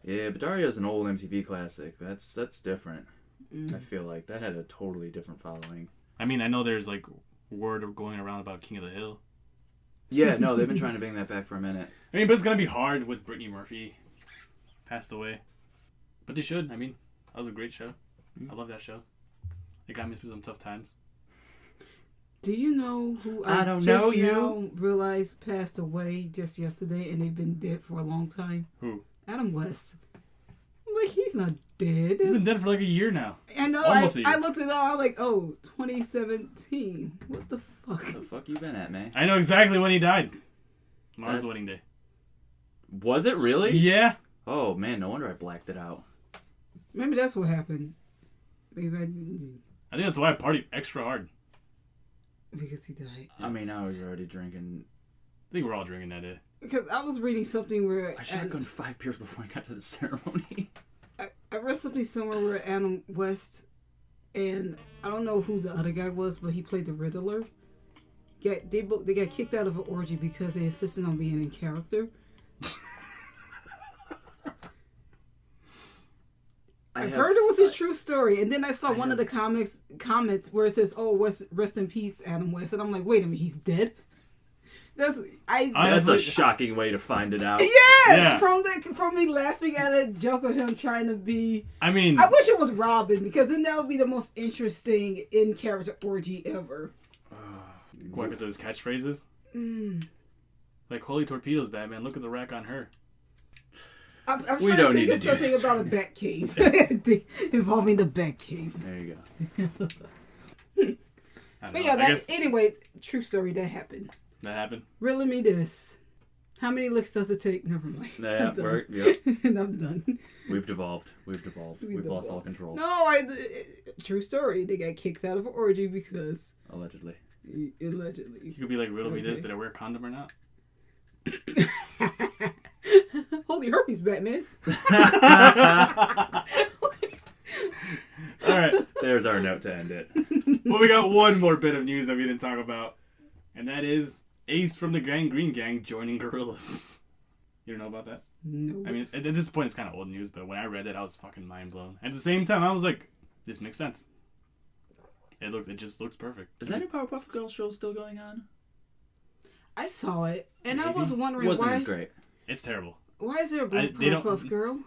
Yeah, but Dario's an old MTV classic. That's different. I feel like that had a totally different following.
I mean, I know there's like word going around about King of the Hill.
Yeah, no, they've been trying to bring that back for a minute.
I mean, but it's gonna be hard with Brittany Murphy passed away. But they should. I mean, that was a great show. I love that show. It got me through some tough times.
Do you know who
I don't know you.
now realized passed away just yesterday and they've been dead for a long time?
Who?
Adam West. I'm like, he's not dead.
He's been dead for like a year now.
I know.
Almost a year.
I looked it up. I'm like, oh, 2017. What the fuck?
What the fuck you been at, man?
I know exactly when he died. Mars' wedding day.
Was it really?
Yeah.
Oh, man, no wonder I blacked it out.
Maybe that's what happened. Maybe
I think that's why I partied extra hard.
Because he died.
I mean, I was already drinking.
I think we're all drinking that day.
Because I was reading something where...
I should have gone 5 beers before I got to the ceremony.
I read something somewhere where Adam West and I don't know who the other guy was, but he played the Riddler. They got kicked out of an orgy because they insisted on being in character. I've heard it was a true story, and then I saw one of the comments where it says, "Oh, rest in peace, Adam West," and I'm like, "Wait a minute, he's dead." That's
a shocking way to find it out.
Yes, yeah. From me laughing at a joke of him trying to be.
I mean,
I wish it was Robin because then that would be the most interesting in character orgy ever.
What, because of his catchphrases? Like, holy torpedoes, Batman. Look at the rack on her.
I'm
We
trying
don't
to
need
think of
to do
something
this.
about a bat cave involving the bat cave.
There you go.
I don't
But
know.
yeah,
I guess
anyway, true story, that happened.
that happened.
Riddle me this. How many licks does it take? Never mind.
Yeah,
I'm done.
yep.
And I'm done.
We've devolved. We've lost all control.
No, true story. They got kicked out of an orgy because
Allegedly.
allegedly.
You could be like, riddle me this.
Okay.
Did I wear a condom or not?
Holy herpes, Batman.
All right.
There's our note to end it.
Well, we got one more bit of news that we didn't talk about. And that is Ace from the Grand Green Gang joining Gorillas. You don't know about that?
No.
I mean, at this point, it's kind of old news, but when I read it, I was fucking mind blown. At the same time, I was like, this makes sense. It just looks perfect.
Is that new Powerpuff Girls show still going on?
I saw it, and I
Maybe.
was wondering
Wasn't
why.
as great.
It's terrible.
Why is there a black
they don't-
Powerpuff Girl?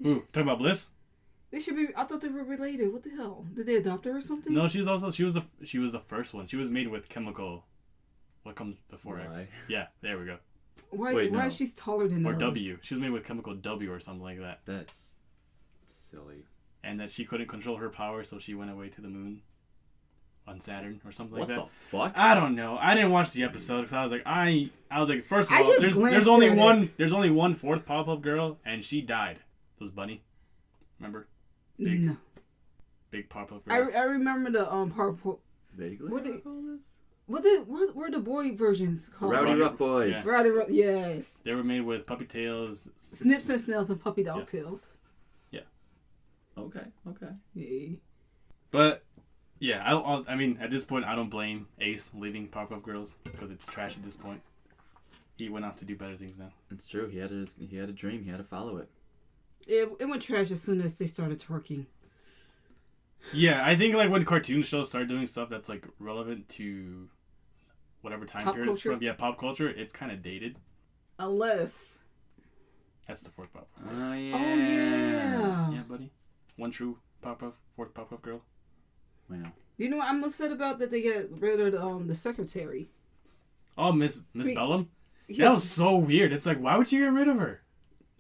Ooh, talking about Bliss?
They should be. I thought they were related. What the hell? Did they adopt her or something?
No, she was the first one. She was made with chemical. What comes before X?
Y.
Yeah, there we go.
Why?
Wait,
why
no.
is she taller than
Or
those?
W. She was made with chemical W or something like that.
That's silly.
And that she couldn't control her power, so she went away to the moon on Saturn or something
What
like
the
that.
fuck?
I don't know. I didn't watch the episode because I was like, first of
I
all,
just
there's
glanced
only
at it.
one. There's only one fourth Powerpuff Girl, and she died. It was Bunny. Remember?
No.
Big Powerpuff Girl.
I remember the Powerpuff.
Vaguely
What
recall this?
What were the boy versions called?
Rowdy
Rowdy-
Rough Boys.
yeah.
Rowdy yes.
They were made with puppy tails.
Snips and Snails and Puppy Dog
Yeah.
Tails.
Okay.
Yeah.
But yeah, I mean, at this point, I don't blame Ace leaving Powerpuff Girls because it's trash at this point. He went off to do better things now.
It's true. He had a dream. He had to follow it.
It went trash as soon as they started twerking.
Yeah, I think like when cartoon shows start doing stuff that's like relevant to whatever time
Pop
period it's
culture?
from, yeah, pop culture, it's kind of dated.
Unless.
That's the fourth Powerpuff.
Oh yeah.
Oh yeah.
Yeah, buddy. One true Powerpuff, fourth Powerpuff Girl.
Wow.
You know what I'm upset about that they got rid of the secretary.
Oh, Miss
Wait.
Bellum.
Yeah,
That was so weird. It's like, why would you get rid of her?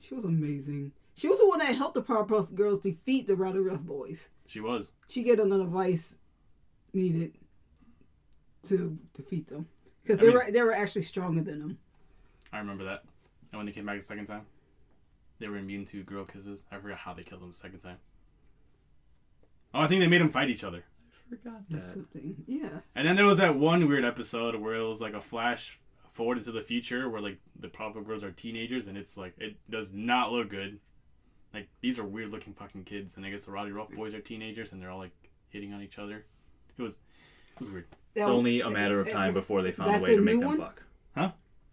she was amazing. She was the one that helped the Powerpuff Girls defeat the Rowdy Rough Boys.
She was.
She gave them the advice needed to defeat them because they were actually stronger than them.
I remember that. And when they came back the second time, they were immune to girl kisses. I forgot how they killed them the second time. Oh, I think they made them fight each other.
I forgot
That's
that.
something. Yeah.
And then there was that one weird episode where it was like a flash forward into the future where like the Powerpuff Girls are teenagers and it's like it does not look good. Like these are weird looking fucking kids and I guess the Rowdy Rough Boys are teenagers and they're all like hitting on each other. It was weird.
It's only a matter of time before they found a
that's
way
a
to make
new
them
one?
fuck.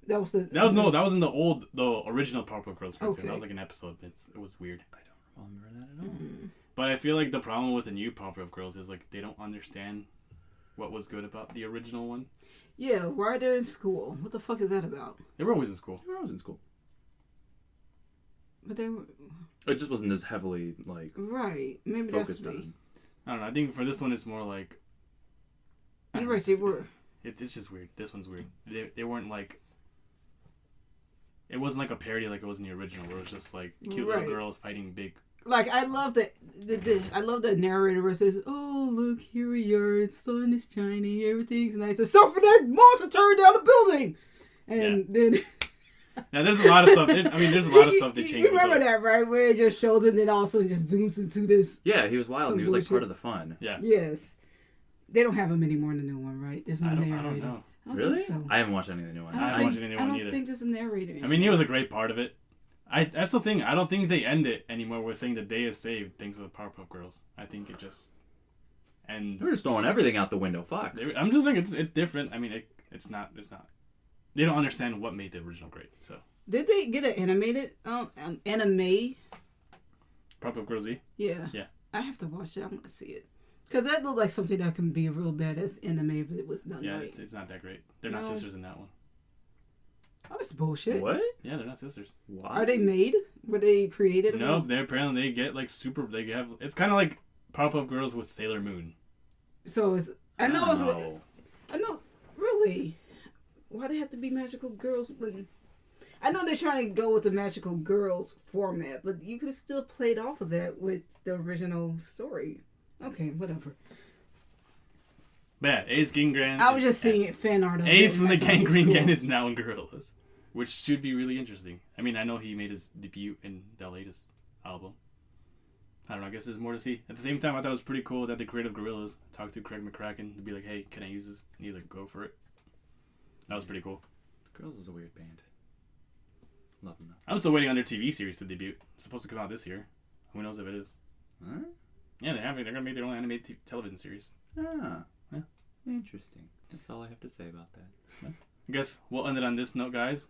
That was
That was in the original Powerpuff Girls cartoon.
Okay.
That was like an episode. It was weird.
I don't remember that at all.
But I feel like the problem with the new Powerpuff Girls is like they don't understand what was good about the original one.
Yeah, why they're in school? What the fuck is that about?
They were always in school.
They were always in school.
But they were
It just wasn't as heavily like
right. Maybe that's
focused
the.
on.
I don't know. I think for this one it's more like. I don't
You're
know,
right.
it's
They
just-
were.
It's just weird. This one's weird. They weren't like. It wasn't like a parody like it was in the original, where it was just like cute
Right.
little girls fighting big.
Like I love that. I love that narrator where it says, "Oh look, here we are. The sun is shining. Everything's nice." And so for that monster turned down the building, and then.
Now there's a lot of stuff. There's a lot of stuff they changed.
You remember that, right? Where it just shows it and then also just zooms into this.
Yeah, he was wild.
Some
And he was like
bullshit.
part of the fun.
Yeah.
Yes. They don't have him anymore in the new one, right? There's no
I
narrator.
don't know.
I don't
Really?
think so.
I haven't watched any of the new one.
I haven't watched any new one
I don't
either.
think there's a narrator.
I mean, he was a great part of it. That's the thing. I don't think they end it anymore with saying the day is saved thanks to the Powerpuff Girls. I think it just ends.
They're just throwing everything out the window. Fuck.
I'm just like it's different. I mean, it's not. They don't understand what made the original great. So
Did they get an animated anime?
Powerpuff Girls Z.
Yeah.
Yeah.
I have to watch it. I want to see it. Because that looked like something that can be a real badass anime if it was done
Yeah,
right.
it's not that great. They're not
No.
sisters in that one.
Oh, that's bullshit.
What?
Yeah, they're not sisters.
Why?
Are they made? Were they created?
No, they apparently they get like super. They have. It's kind of like Powerpuff Girls with Sailor Moon.
So it's. I know it's.
Oh.
I know. Really? Why they have to be magical girls? I know they're trying to go with the magical girls format, but you could have still played off of that with the original story. Okay, whatever.
But yeah, Ace Gangrene.
I was just seeing fan art of
Ace
it.
from the
I thought it was
Gangrene
cool.
Gang is now in Gorillaz, which should be really interesting. I mean, I know he made his debut in the latest album. I don't know, I guess there's more to see. At the same time, I thought it was pretty cool that the creative Gorillaz talked to Craig McCracken to be like, hey, can I use this? And he's like, go for it. That was pretty cool.
Girls is a weird band. Love them though.
I'm still waiting on their TV series to debut. It's supposed to come out this year. Who knows if it is?
Huh?
Yeah, they're going to make their own animated television series.
Ah.
Yeah.
Interesting. That's all I have to say about that.
I guess we'll end it on this note, guys.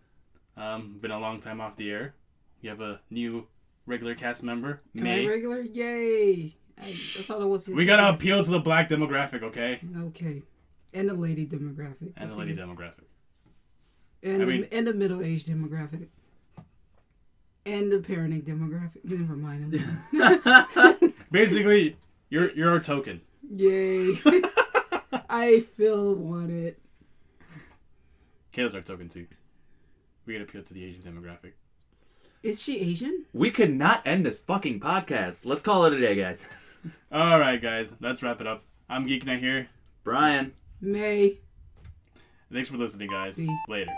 Been a long time off the air. We have a new regular cast member,
Am I
May.
regular? Yay! I thought it was.
We gotta appeal to the black demographic, okay?
Okay, and the lady demographic.
And the lady demographic.
And the middle-aged demographic. And the parenting demographic. Never mind them.
Basically, you're our token.
Yay! I feel wanted.
Kayla's our token too. We gotta appeal to the Asian demographic.
Is she Asian?
We could not end this fucking podcast. Let's call it a day, guys.
Alright, guys. Let's wrap it up. I'm Geeknight here.
Brian.
May.
Thanks for listening, guys.
Me.
Later.